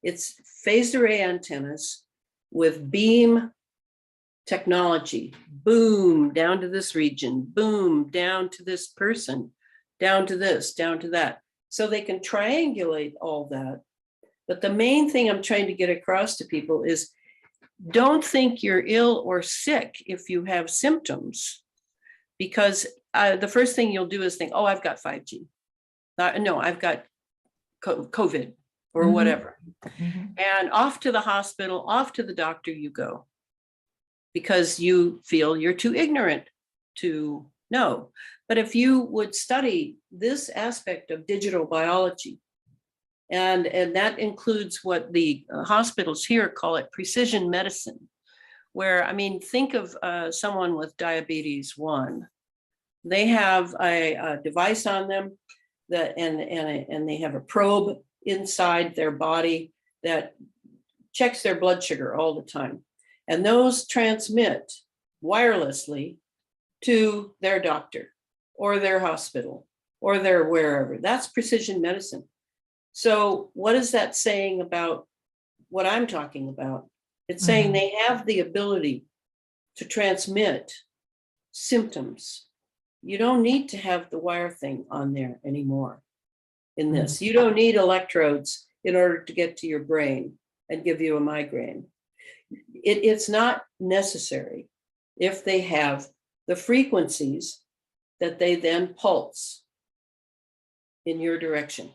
It's phased array antennas with beam technology. Boom, down to this region. Boom, down to this person. Down to this, down to that. So they can triangulate all that. But the main thing I'm trying to get across to people is don't think you're ill or sick if you have symptoms, because the first thing you'll do is think, oh, I've got 5G. No, I've got COVID or mm-hmm. whatever. Mm-hmm. And off to the hospital, off to the doctor you go, because you feel you're too ignorant to know. But if you would study this aspect of digital biology, and that includes what the hospitals here call it precision medicine, where, I mean, think of someone with diabetes 1. They have a device on them that, and they have a probe inside their body that checks their blood sugar all the time. And those transmit wirelessly to their doctor or their hospital or their wherever. That's precision medicine. So what is that saying about what I'm talking about? It's saying mm-hmm. they have the ability to transmit symptoms. You don't need to have the wire thing on there anymore in this. Mm-hmm. You don't need electrodes in order to get to your brain and give you a migraine. It's not necessary if they have the frequencies that they then pulse in your direction.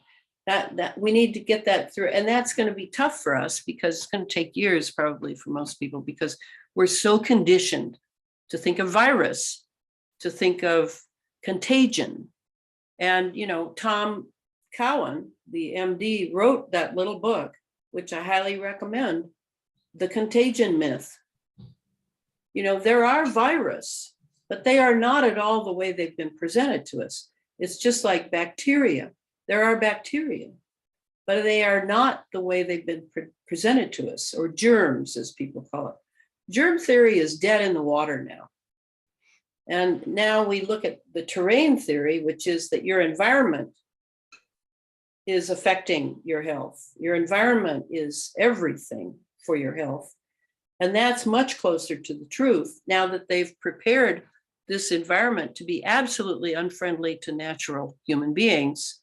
That we need to get that through. And that's going to be tough for us because it's going to take years probably for most people, because we're so conditioned to think of virus, to think of contagion. And, Tom Cowan, the MD, wrote that little book, which I highly recommend, The Contagion Myth. There are virus, but they are not at all the way they've been presented to us. It's just like bacteria. There are bacteria, but they are not the way they've been presented to us, or germs, as people call it. Germ theory is dead in the water now. And now we look at the terrain theory, which is that your environment is affecting your health. Your environment is everything for your health. And that's much closer to the truth now that they've prepared this environment to be absolutely unfriendly to natural human beings,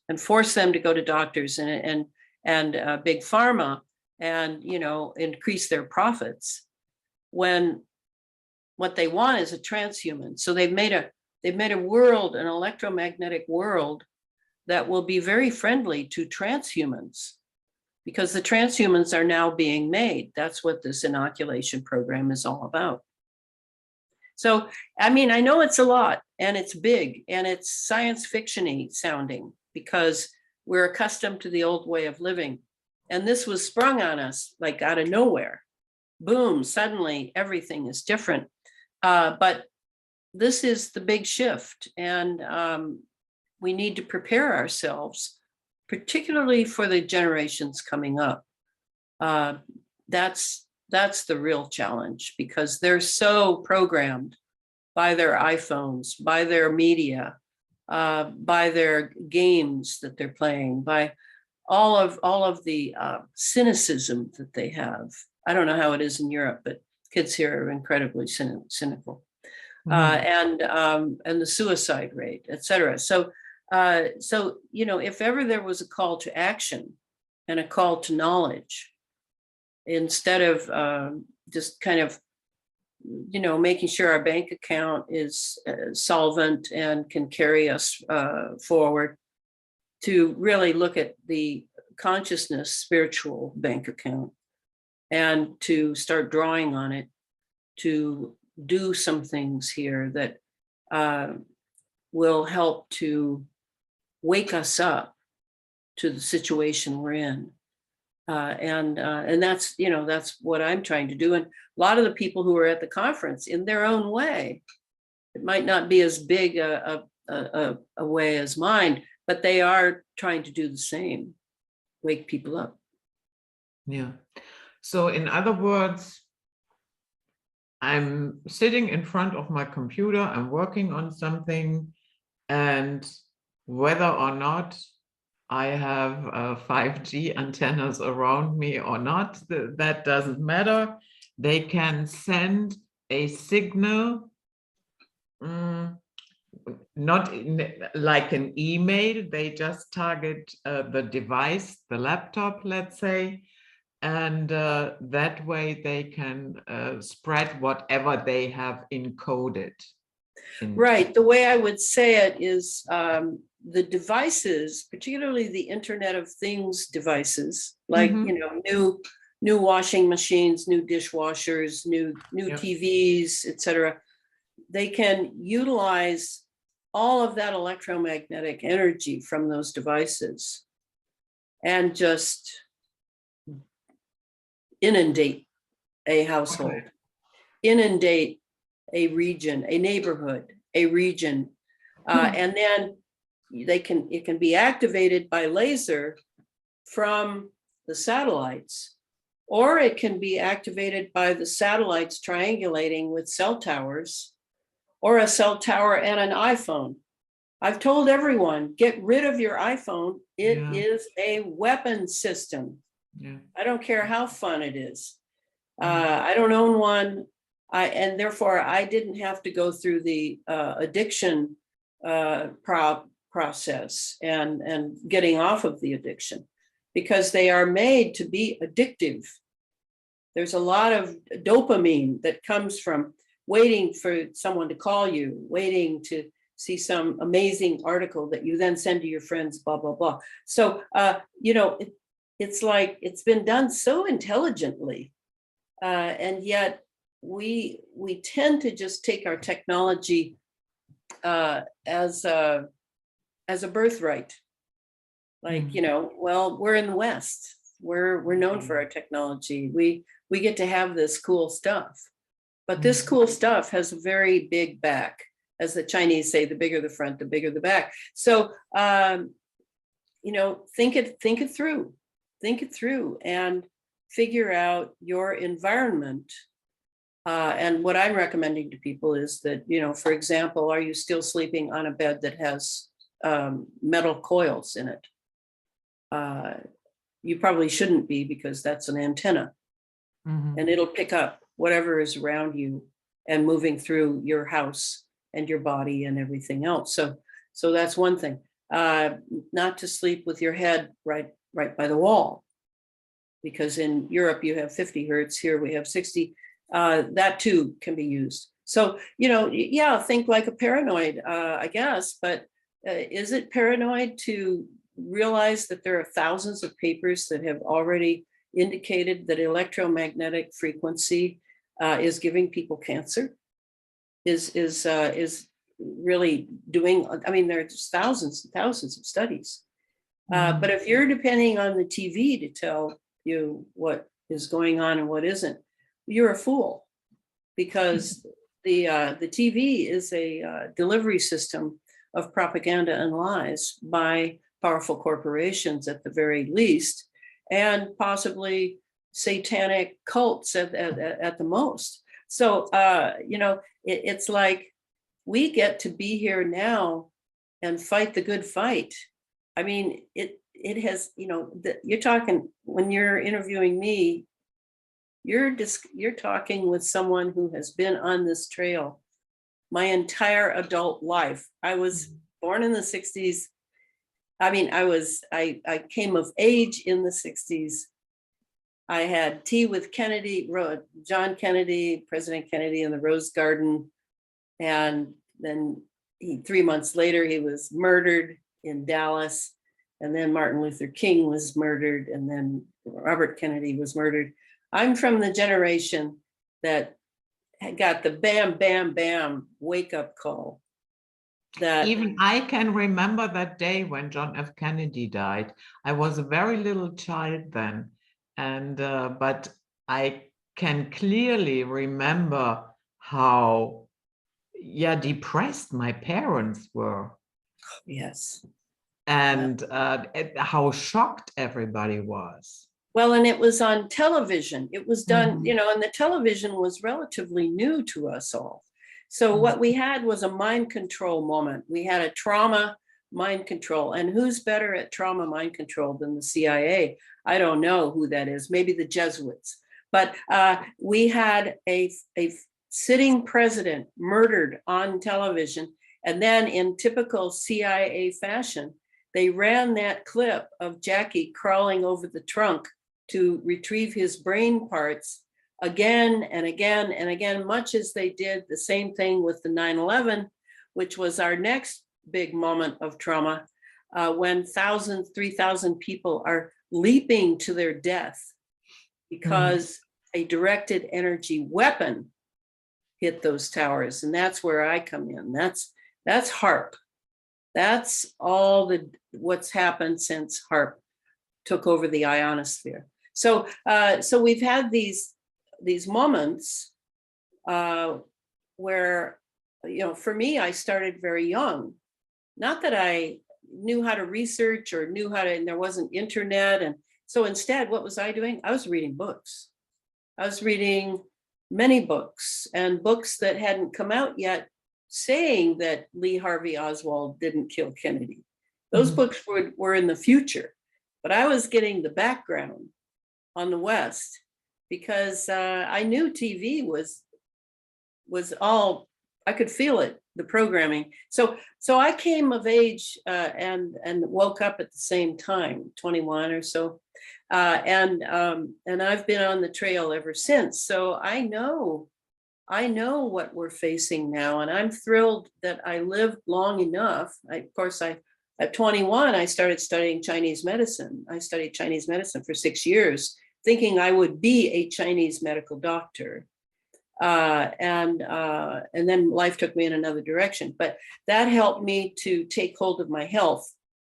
and force them to go to doctors and big pharma and, increase their profits, when what they want is a transhuman. So they've made a world, an electromagnetic world, that will be very friendly to transhumans, because the transhumans are now being made. That's what this inoculation program is all about. So, I mean, I know it's a lot, and it's big, and it's science fiction-y sounding, because we're accustomed to the old way of living. And this was sprung on us like out of nowhere. Boom, suddenly everything is different. But this is the big shift. And we need to prepare ourselves, particularly for the generations coming up. That's the real challenge, because they're so programmed by their iPhones, by their media, by their games that they're playing, by all of the cynicism that they have. I don't know how it is in Europe, but kids here are incredibly cynical, and the suicide rate, et cetera. So, if ever there was a call to action and a call to knowledge, instead of just kind of, making sure our bank account is solvent and can carry us forward, to really look at the consciousness spiritual bank account and to start drawing on it to do some things here that will help to wake us up to the situation we're in. And that's, that's what I'm trying to do. And a lot of the people who are at the conference, in their own way, it might not be as big a way as mine, but they are trying to do the same, wake people up. Yeah. So in other words, I'm sitting in front of my computer, I'm working on something, and whether or not I have 5G antennas around me or not, that doesn't matter. They can send a signal, not like an email. They just target the device, the laptop, let's say, and that way they can spread whatever they have encoded. Right. The way I would say it is the devices, particularly the Internet of Things devices, like new washing machines, new dishwashers, new TVs, etc. They can utilize all of that electromagnetic energy from those devices and just inundate a household, inundate a region, a neighborhood, a region, and then it can be activated by laser from the satellites, or it can be activated by the satellites triangulating with cell towers, or a cell tower and an iPhone. I've told everyone, get rid of your iPhone. It is a weapon system. Yeah. I don't care how fun it is. I don't own one. And therefore, I didn't have to go through the addiction process and getting off of the addiction, because they are made to be addictive. There's a lot of dopamine that comes from waiting for someone to call you, waiting to see some amazing article that you then send to your friends, blah, blah, blah. So, it's like it's been done so intelligently, and yet we tend to just take our technology as a birthright. Like, well, we're in the West. We're known for our technology. We get to have this cool stuff. But this cool stuff has a very big back. As the Chinese say, the bigger the front, the bigger the back. So, think it through. Think it through and figure out your environment. And what I'm recommending to people is that, for example, are you still sleeping on a bed that has metal coils in it? You probably shouldn't be, because that's an antenna. And it'll pick up whatever is around you and moving through your house and your body and everything else. So that's one thing. Not to sleep with your head right by the wall, because in Europe you have 50 hertz, here we have 60. That too can be used. So, think like a paranoid, I guess, but is it paranoid to realize that there are thousands of papers that have already indicated that electromagnetic frequency is giving people cancer? Is really doing, there's thousands and thousands of studies. But if you're depending on the TV to tell you what is going on and what isn't, you're a fool, because the TV is a delivery system of propaganda and lies by powerful corporations at the very least, and possibly satanic cults at the most. So, you know, it's like we get to be here now and fight the good fight. I mean, it has, you know, you're talking, when you're interviewing me, you're talking with someone who has been on this trail my entire adult life. I was born in the 60s. I mean, I came of age in the 60s. I had tea with Kennedy, John Kennedy, President Kennedy in the Rose Garden. And then 3 months later, he was murdered in Dallas. And then Martin Luther King was murdered. And then Robert Kennedy was murdered. I'm from the generation that got the bam, bam, bam wake up call. That even I can remember that day when John F. Kennedy died. I was a very little child then, and but I can clearly remember how, yeah, depressed my parents were. Yes. And how shocked everybody was. Well, and it was on television. It was done, you know, and the television was relatively new to us all. So what we had was a mind control moment. We had a trauma mind control. And who's better at trauma mind control than the CIA? I don't know who that is, maybe the Jesuits. But we had a sitting president murdered on television. And then in typical CIA fashion, they ran that clip of Jackie crawling over the trunk to retrieve his brain parts again and again and again, much as they did the same thing with the 9/11, which was our next big moment of trauma, when 3,000 people are leaping to their death because a directed energy weapon hit those towers. And that's where I come in. That's HAARP. That's all what's happened since HAARP took over the ionosphere. So we've had these moments where, you know, for me, I started very young. Not that I knew how to research or knew how to, and there wasn't internet. And so instead, what was I doing? I was reading books. I was reading many books, and books that hadn't come out yet saying that Lee Harvey Oswald didn't kill Kennedy. Those books were in the future, but I was getting the background on the West because I knew TV was all, I could feel it, the programming. So I came of age and woke up at the same time, 21 or so. And I've been on the trail ever since. So I know what we're facing now, and I'm thrilled that I lived long enough. At 21, I started studying Chinese medicine. I studied Chinese medicine for 6 years, thinking I would be a Chinese medical doctor. And then life took me in another direction, but that helped me to take hold of my health.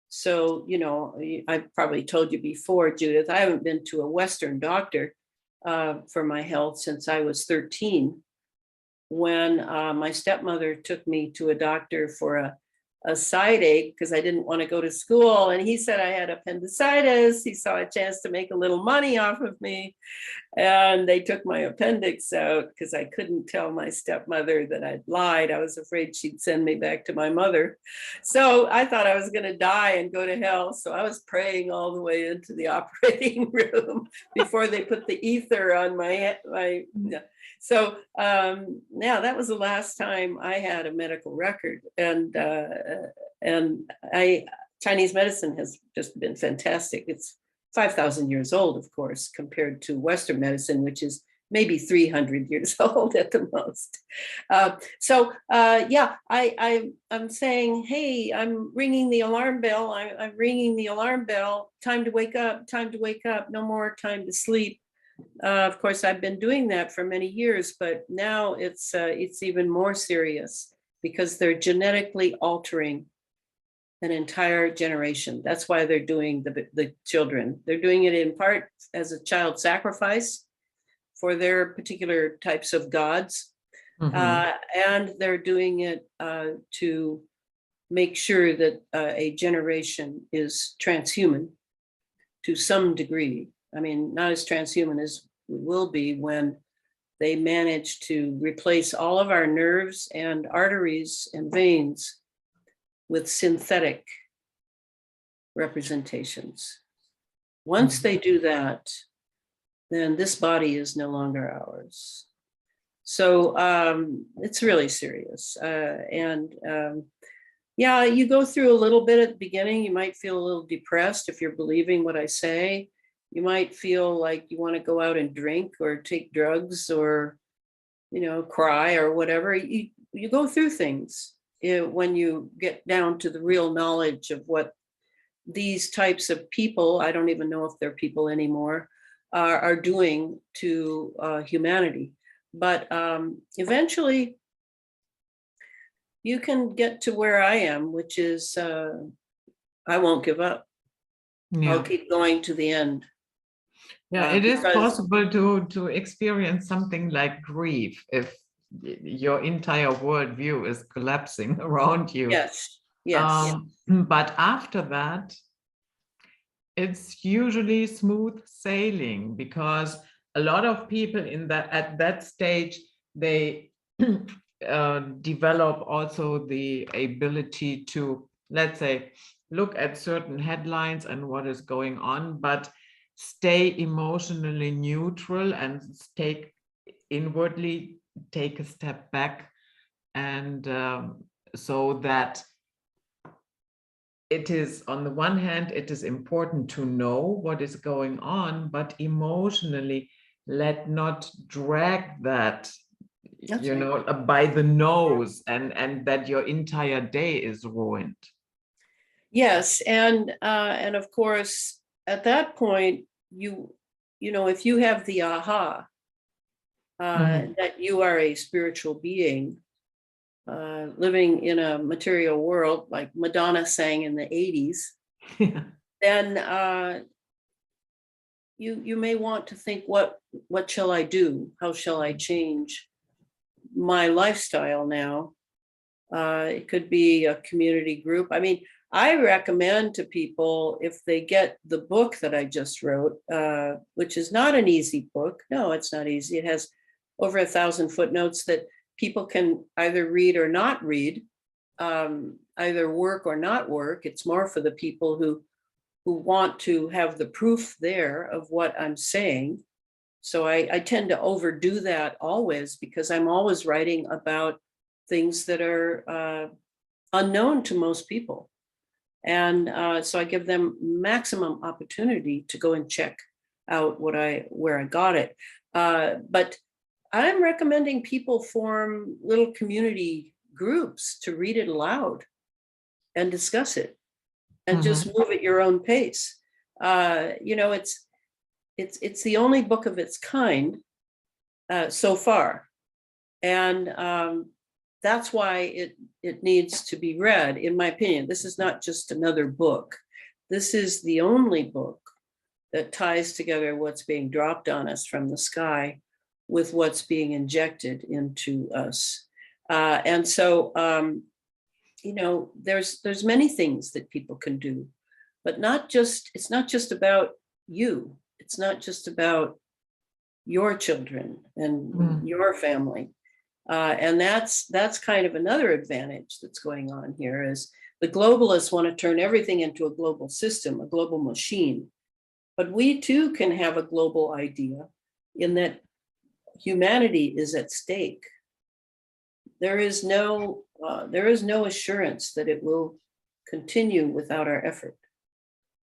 So, you know, I probably told you before, Judith, I haven't been to a Western doctor for my health since I was 13. When my stepmother took me to a doctor for a side ache because I didn't want to go to school. And he said I had appendicitis. He saw a chance to make a little money off of me. And they took my appendix out because I couldn't tell my stepmother that I'd lied. I was afraid she'd send me back to my mother. So I thought I was going to die and go to hell. So I was praying all the way into the operating room before they put the ether on my So yeah, that was the last time I had a medical record, and Chinese medicine has just been fantastic. It's 5,000 years old, of course, compared to Western medicine, which is maybe 300 years old at the most. Yeah, I'm saying, hey, I'm ringing the alarm bell. I'm ringing the alarm bell. Time to wake up. Time to wake up. No more time to sleep. Of course, I've been doing that for many years, but now it's even more serious because they're genetically altering an entire generation. That's why they're doing the children. They're doing it in part as a child sacrifice for their particular types of gods. And they're doing it to make sure that a generation is transhuman to some degree. I mean, not as transhuman as we will be when they manage to replace all of our nerves and arteries and veins with synthetic representations. Once they do that, then this body is no longer ours. So it's really serious. Yeah, you go through a little bit at the beginning. You might feel a little depressed if you're believing what I say. You might feel like you want to go out and drink or take drugs or, you know, cry or whatever. You go through things when you get down to the real knowledge of what these types of people, I don't even know if they're people anymore, are doing to humanity. But eventually you can get to where I am, which is I won't give up. Yeah. I'll keep going to the end. Yeah, it is possible to experience something like grief if your entire worldview is collapsing around you. Yes, yes. But after that, it's usually smooth sailing, because a lot of people at that stage, they develop also the ability to, let's say, look at certain headlines and what is going on, but stay emotionally neutral and inwardly take a step back. And so that it is, on the one hand, it is important to know what is going on, but emotionally let not drag that, you know, by the nose, and that your entire day is ruined. Yes, and of course, at that point, you know, if you have the aha that you are a spiritual being living in a material world, like Madonna sang in the 80s, then you may want to think, what shall I do? How shall I change my lifestyle now? It could be a community group. I mean, I recommend to people, if they get the book that I just wrote, which is not an easy book. No, it's not easy. It has over 1,000 footnotes that people can either read or not read, either work or not work. It's more for the people who want to have the proof there of what I'm saying. So I tend to overdo that always, because I'm always writing about things that are unknown to most people. And so I give them maximum opportunity to go and check out where I got it. But I'm recommending people form little community groups to read it aloud and discuss it, and just move at your own pace. You know, it's the only book of its kind so far. And that's why it needs to be read, in my opinion. This is not just another book. This is the only book that ties together what's being dropped on us from the sky with what's being injected into us. And so, you know, there's many things that people can do, but it's not just about you. It's not just about your children and your family. And that's kind of another advantage that's going on here, is the globalists want to turn everything into a global system, a global machine. But we too can have a global idea, in that humanity is at stake. There is no assurance that it will continue without our effort.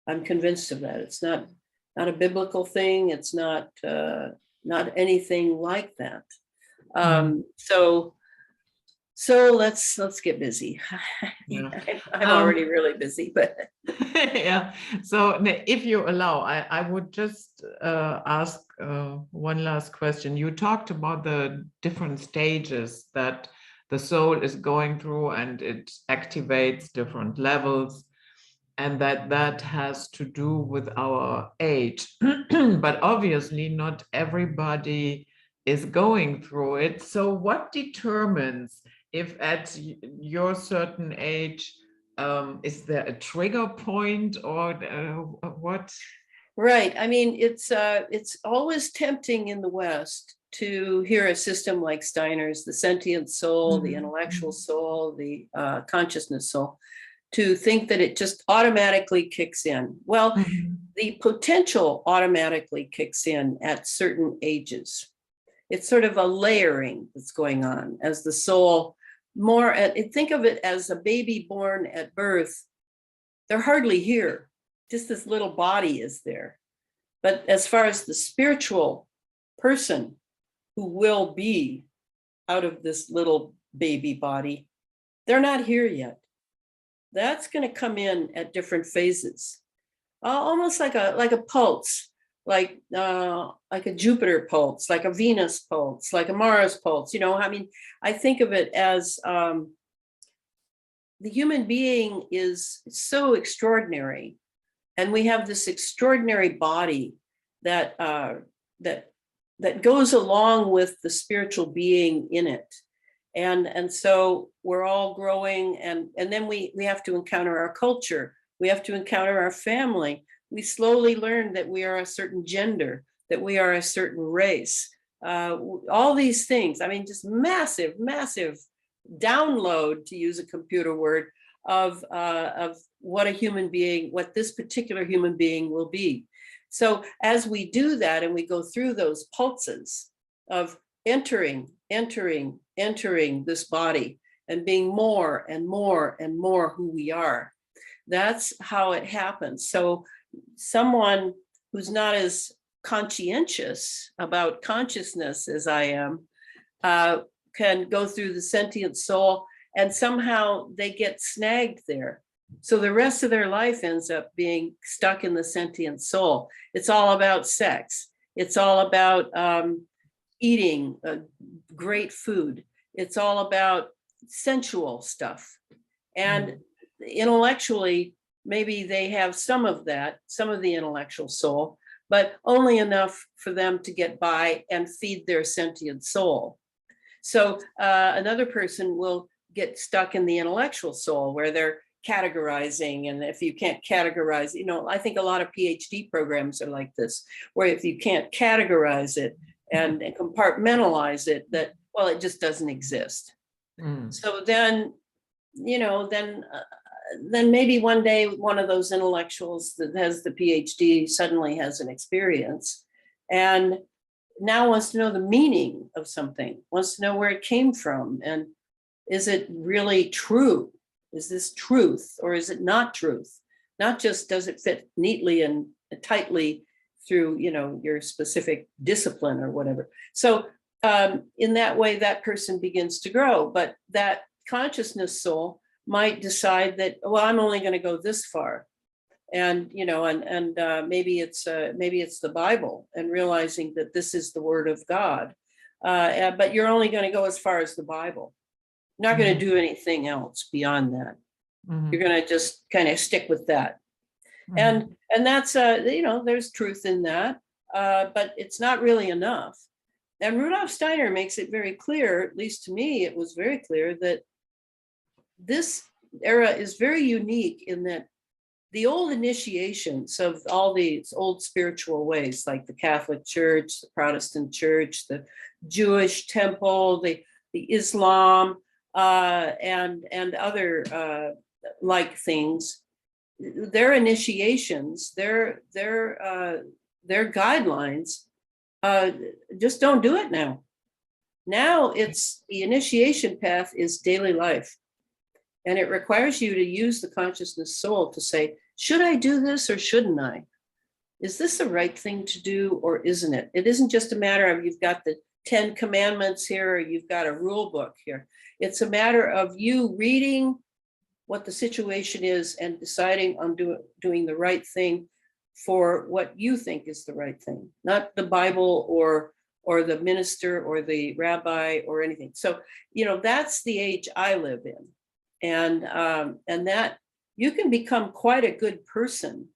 I'm convinced of that. It's not a biblical thing. It's not anything like that. So let's get busy. Yeah. I'm already really busy, but yeah. So if you allow, I would just ask one last question. You talked about the different stages that the soul is going through, and it activates different levels, and that has to do with our age. But obviously not everybody is going through it. So what determines if at your certain age is there a trigger point or what? Right. I mean, it's always tempting in the West to hear a system like Steiner's, the sentient soul, the intellectual soul, the consciousness soul, to think that it just automatically kicks in. Well, the potential automatically kicks in at certain ages. It's sort of a layering that's going on as the soul think of it as a baby born at birth. They're hardly here. Just this little body is there. But as far as the spiritual person who will be out of this little baby body, they're not here yet. That's going to come in at different phases, almost like a pulse, like a Jupiter pulse, like a Venus pulse, like a Mars pulse. I mean, I think of it as the human being is so extraordinary. And we have this extraordinary body that goes along with the spiritual being in it. And so we're all growing, and then we have to encounter our culture. We have to encounter our family. We slowly learn that we are a certain gender, that we are a certain race. All these things, I mean, just massive, massive download, to use a computer word, of what a human being, what this particular human being will be. So as we do that and we go through those pulses of entering this body and being more and more and more who we are, that's how it happens. So someone who's not as conscientious about consciousness as I am can go through the sentient soul, and somehow they get snagged there. So the rest of their life ends up being stuck in the sentient soul. It's all about sex. It's all about eating great food. It's all about sensual stuff. And intellectually, maybe they have some of that, some of the intellectual soul, but only enough for them to get by and feed their sentient soul. So another person will get stuck in the intellectual soul where they're categorizing. And if you can't categorize, I think a lot of PhD programs are like this, where if you can't categorize it and compartmentalize it, that, well, it just doesn't exist. So then, then maybe one day one of those intellectuals that has the PhD suddenly has an experience and now wants to know the meaning of something, wants to know where it came from. And is it really true? Is this truth or is it not truth? Not just does it fit neatly and tightly through, your specific discipline or whatever. So in that way, that person begins to grow, but that consciousness soul might decide that, well, I'm only going to go this far. And, maybe it's the Bible, and realizing that this is the word of God. But you're only going to go as far as the Bible. You're not going to do anything else beyond that. You're going to just kind of stick with that. And that's, there's truth in that, but it's not really enough. And Rudolf Steiner makes it very clear, at least to me, it was very clear that this era is very unique in that the old initiations of all these old spiritual ways, like the Catholic Church, the Protestant Church, the Jewish temple, the Islam, and other like things, their initiations, their guidelines just don't do it now. Now it's the initiation path is daily life. And it requires you to use the consciousness soul to say, should I do this or shouldn't I? Is this the right thing to do or isn't it? It isn't just a matter of you've got the 10 commandments here or you've got a rule book here. It's a matter of you reading what the situation is and deciding on doing the right thing for what you think is the right thing, not the Bible or the minister or the rabbi or anything. So, that's the age I live in. And that you can become quite a good person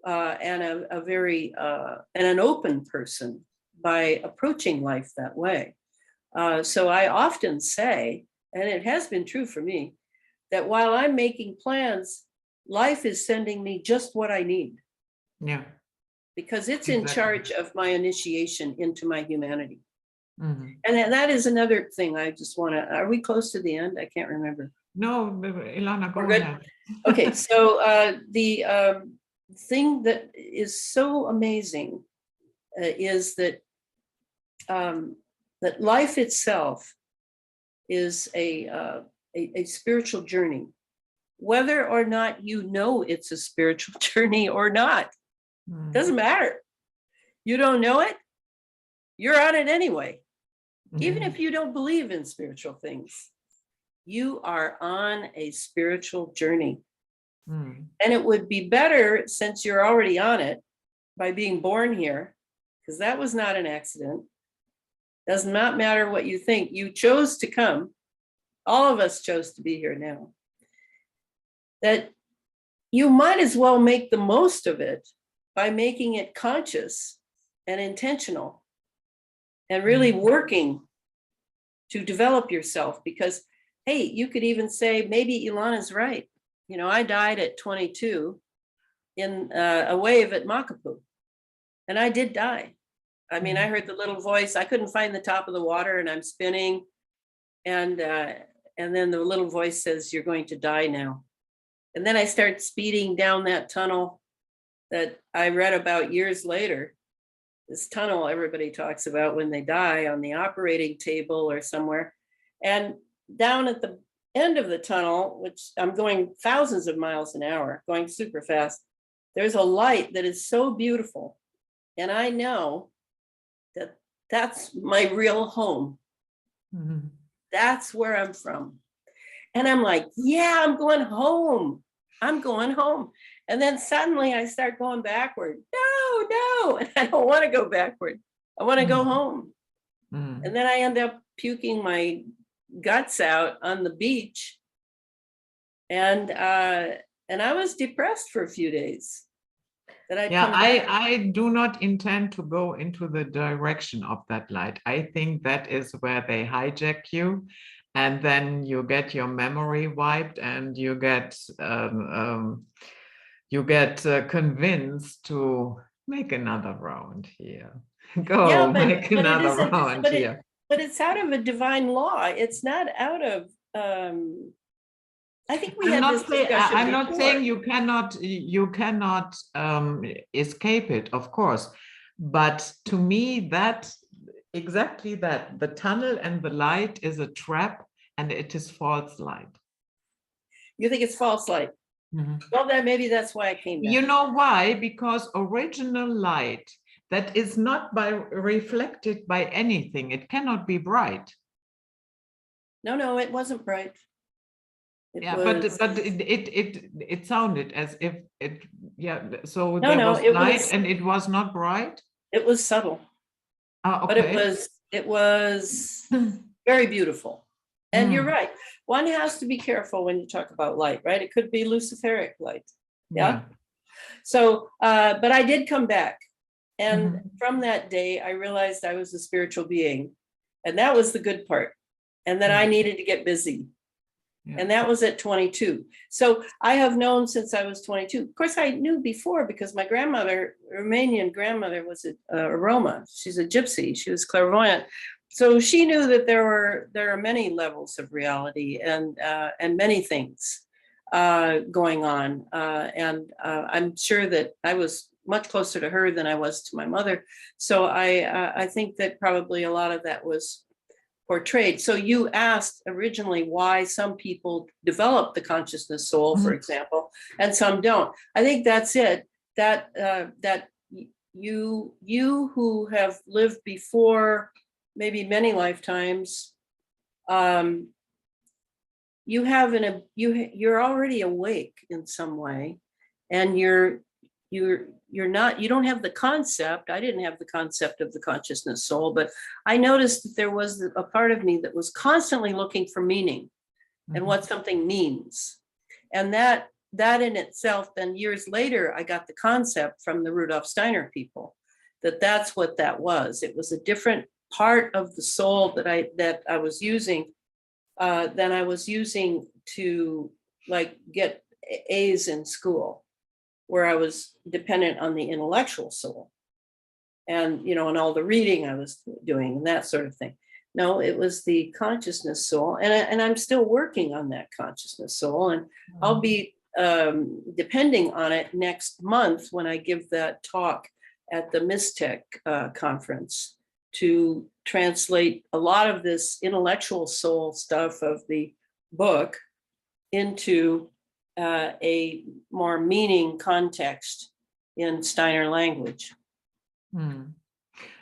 and a very and an open person by approaching life that way. So I often say, and it has been true for me, that while I'm making plans, life is sending me just what I need. Yeah. Because it's Exactly. in charge of my initiation into my humanity. Mm-hmm. And that is another thing I just want to, are we close to the end? I can't remember. No, Elana, go ahead. Okay, so the thing that is so amazing is that that life itself is a spiritual journey, whether or not you know it's a spiritual journey or not. Doesn't matter. You don't know it, you're on it anyway. Even if you don't believe in spiritual things, you are on a spiritual journey. And it would be better, since you're already on it, by being born here, because that was not an accident. Does not matter what you think. You chose to come. All of us chose to be here now. That you might as well make the most of it by making it conscious and intentional and really working to develop yourself. Because, hey, you could even say, maybe Elana's right. You know, I died at 22 in a wave at Makapu, and I did die. I mean, I heard the little voice. I couldn't find the top of the water, and I'm spinning, and then the little voice says, "You're going to die now." And then I start speeding down that tunnel that I read about years later. This tunnel everybody talks about when they die, on the operating table or somewhere. And down at the end of the tunnel, which I'm going thousands of miles an hour, going super fast, there's a light that is so beautiful. And I know that that's my real home. That's where I'm from. And I'm like, yeah, I'm going home. I'm going home. And then suddenly I start going backward. No. And I don't want to go backward. I want to go home. And then I end up puking my guts out on the beach. And I was depressed for a few days. I do not intend to go into the direction of that light. I think that is where they hijack you, and then you get your memory wiped, and you get convinced to make another round here. Make another round here. But it's out of a divine law. It's not out of. I think I'm not saying you cannot escape it, of course, but to me exactly that the tunnel and the light is a trap, and it is false light. You think it's false light? Well, then maybe that's why I came back. You know why? Because original light that is not reflected by anything, it cannot be bright. No, it wasn't bright. But it sounded as if it, so there was light and it was not bright. It was subtle. Okay. But it was very beautiful. And you're right. One has to be careful when you talk about light, right? It could be luciferic light. Yeah. So, but I did come back. And from that day, I realized I was a spiritual being. And that was the good part. And then I needed to get busy. And that was at 22. So I have known since I was 22. Of course, I knew before because my grandmother, Romanian grandmother, was a Roma. She's a gypsy. She was clairvoyant. So she knew that there are many levels of reality and many things going on. And I'm sure that I was much closer to her than I was to my mother. So I think that probably a lot of that was portrayed. So you asked originally why some people develop the consciousness soul, for example, and some don't. I think that's it. That you who have lived before maybe many lifetimes, you're already awake in some way, and you don't have the concept. I didn't have the concept of the consciousness soul, but I noticed that there was a part of me that was constantly looking for meaning and what something means. And that in itself, then years later, I got the concept from the Rudolf Steiner people, that's what that was. It was a different part of the soul that I was using than I was using to like get A's in school, where I was dependent on the intellectual soul and, and all the reading I was doing and that sort of thing. No, it was the consciousness soul. And I'm still working on that consciousness soul. And I'll be depending on it next month when I give that talk at the Mystech conference to translate a lot of this intellectual soul stuff of the book into a more meaning context in Steiner language.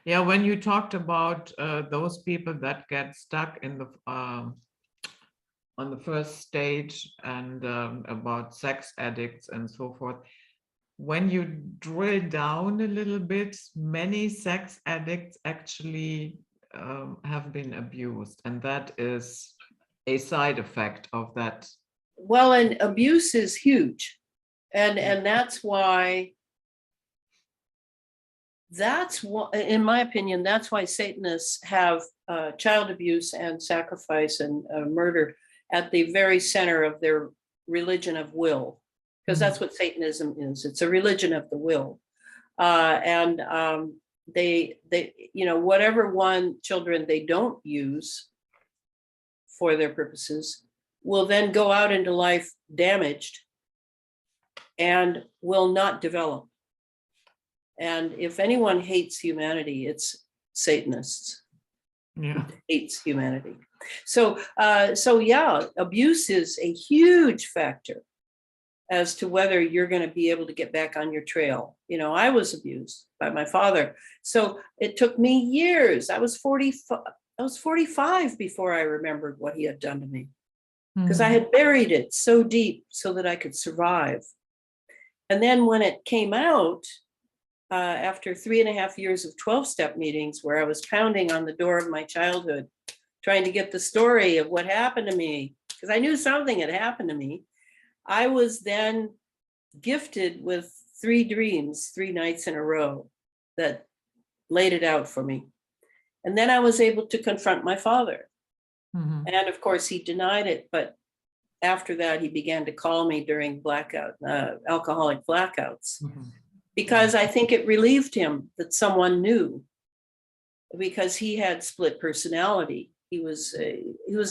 Yeah, when you talked about those people that get stuck in the on the first stage and about sex addicts and so forth, when you drill down a little bit, many sex addicts actually have been abused, and that is a side effect of that. Well, and abuse is huge, and that's why. That's what, in my opinion, that's why Satanists have child abuse and sacrifice and murder at the very center of their religion of will, because that's what Satanism is. It's a religion of the will, and they whatever children they don't use for their purposes will then go out into life damaged and will not develop. And if anyone hates humanity, it's Satanists. Yeah, hates humanity. So yeah, abuse is a huge factor as to whether you're going to be able to get back on your trail. I was abused by my father, so it took me years. I was 45 before I remembered what he had done to me, because I had buried it so deep so that I could survive. And then when it came out, after 3.5 years of 12-step meetings where I was pounding on the door of my childhood, trying to get the story of what happened to me, because I knew something had happened to me, I was then gifted with 3 dreams, 3 nights in a row that laid it out for me. And then I was able to confront my father. And of course, he denied it. But after that, he began to call me during alcoholic blackouts. Because I think it relieved him that someone knew, because he had split personality. He was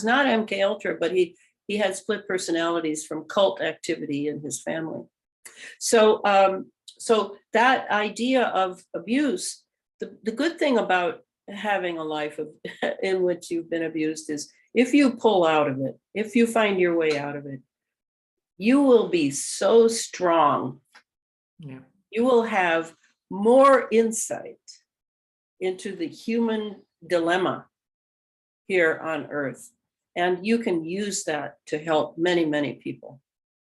not MK Ultra, but he had split personalities from cult activity in his family. So that idea of abuse, the good thing about having a life in which you've been abused is if you pull out of it, if you find your way out of it, you will be so strong. Yeah. You will have more insight into the human dilemma here on Earth. And you can use that to help many, many people.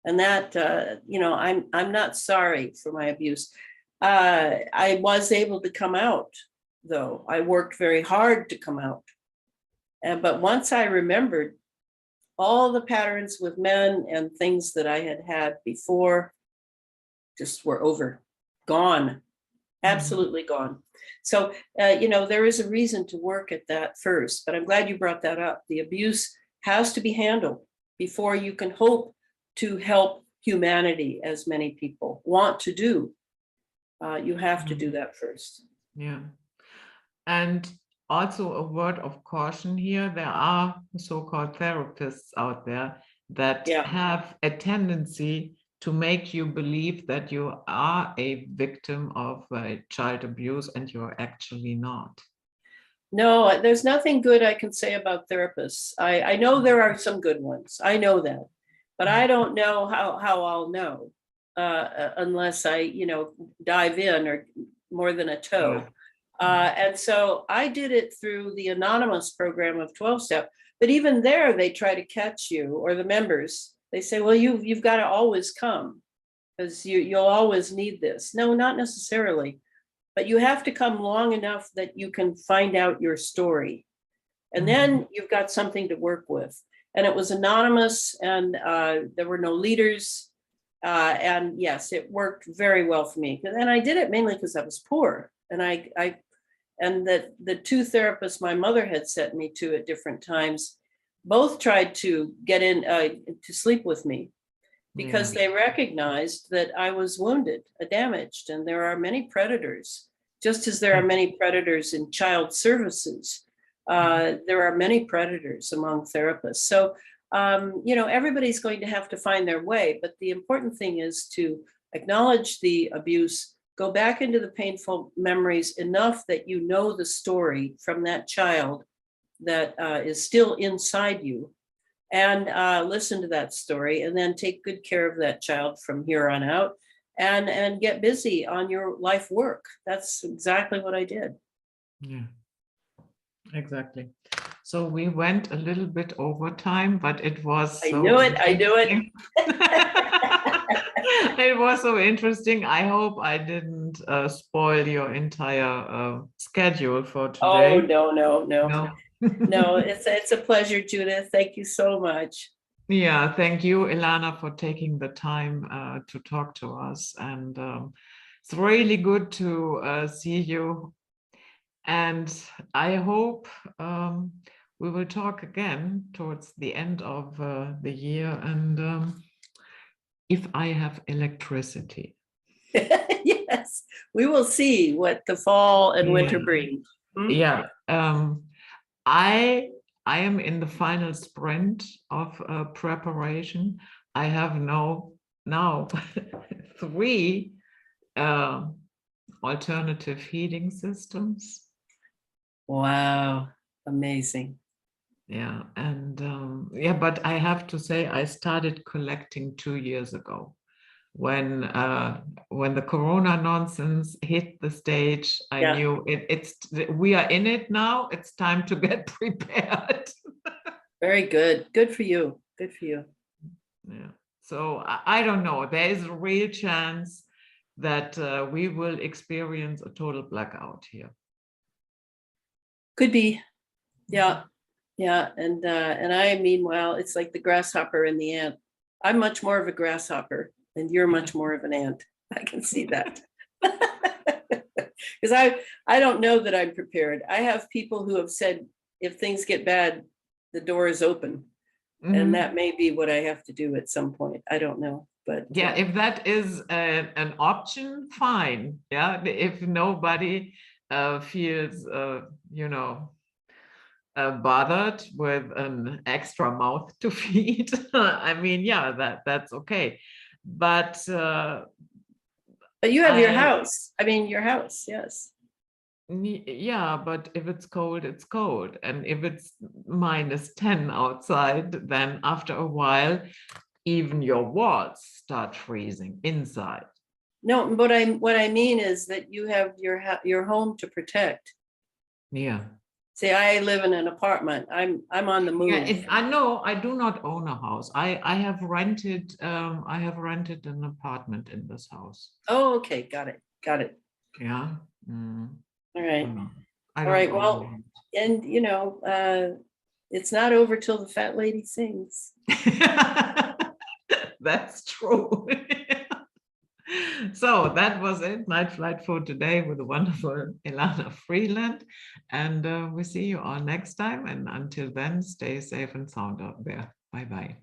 And that, I'm not sorry for my abuse. I was able to come out, though. I worked very hard to come out. But once I remembered all the patterns with men and things that I had before, just were over, gone, absolutely gone. So, there is a reason to work at that first, but I'm glad you brought that up. The abuse has to be handled before you can hope to help humanity, as many people want to do. You have to do that first. Yeah. And also a word of caution here, there are so-called therapists out there that have a tendency to make you believe that you are a victim of child abuse and you're actually not. No, there's nothing good I can say about therapists. I know there are some good ones. I know that, but I don't know how I'll know unless I, dive in or more than a toe. And so I did it through the anonymous program of 12-step, but even there they try to catch you, or the members. They say, well, you've got to always come because you'll always need this. No, not necessarily, but you have to come long enough that you can find out your story. And then you've got something to work with. And it was anonymous, and there were no leaders. And yes, it worked very well for me. And I did it mainly because I was poor. And the 2 therapists my mother had sent me to at different times both tried to get in to sleep with me because they recognized that I was wounded, damaged, and there are many predators, just as there are many predators in child services. There are many predators among therapists. So, everybody's going to have to find their way, but the important thing is to acknowledge the abuse, go back into the painful memories enough that you know the story from that child that is still inside you, and listen to that story, and then take good care of that child from here on out, and get busy on your life work. That's exactly what I did. Yeah, exactly. So we went a little bit over time, but it was I knew it. It was so interesting. I hope I didn't spoil your entire schedule for today. Oh, no. No, it's a pleasure, Judith. Thank you so much. Yeah, thank you, Elana, for taking the time to talk to us. And it's really good to see you. And I hope we will talk again towards the end of the year. And if I have electricity. Yes, we will see what the fall and winter bring. Yeah. I am in the final sprint of preparation. I have now 3 alternative heating systems. Wow, amazing. Yeah, and but I have to say I started collecting 2 years ago. When the Corona nonsense hit the stage, I knew we are in it now. It's time to get prepared. Very good. Good for you. Good for you. Yeah. So I don't know. There is a real chance that we will experience a total blackout here. Could be. Yeah. Yeah. And I, meanwhile, it's like the grasshopper and the ant. I'm much more of a grasshopper, and you're much more of an ant. I can see that. Because I don't know that I'm prepared. I have people who have said, if things get bad, the door is open. And that may be what I have to do at some point. I don't know. But yeah, if that is an option, fine. Yeah, if nobody feels, bothered with an extra mouth to feed, I mean, yeah, that's okay. But you have your house. I mean, your house, yes. Yeah, but if it's cold, it's cold. And if it's -10 outside, then after a while, even your walls start freezing inside. No, but what I mean is that you have your home to protect. Yeah. See, I live in an apartment. I'm on the move. Yeah, I know. I do not own a house. I have rented. I have rented an apartment in this house. Oh, okay, got it. Yeah. All right. All right. Well, and it's not over till the fat lady sings. That's true. So that was it, Night Flight for today with the wonderful Elana Freeland. And we see you all next time. And until then, stay safe and sound out there. Bye-bye.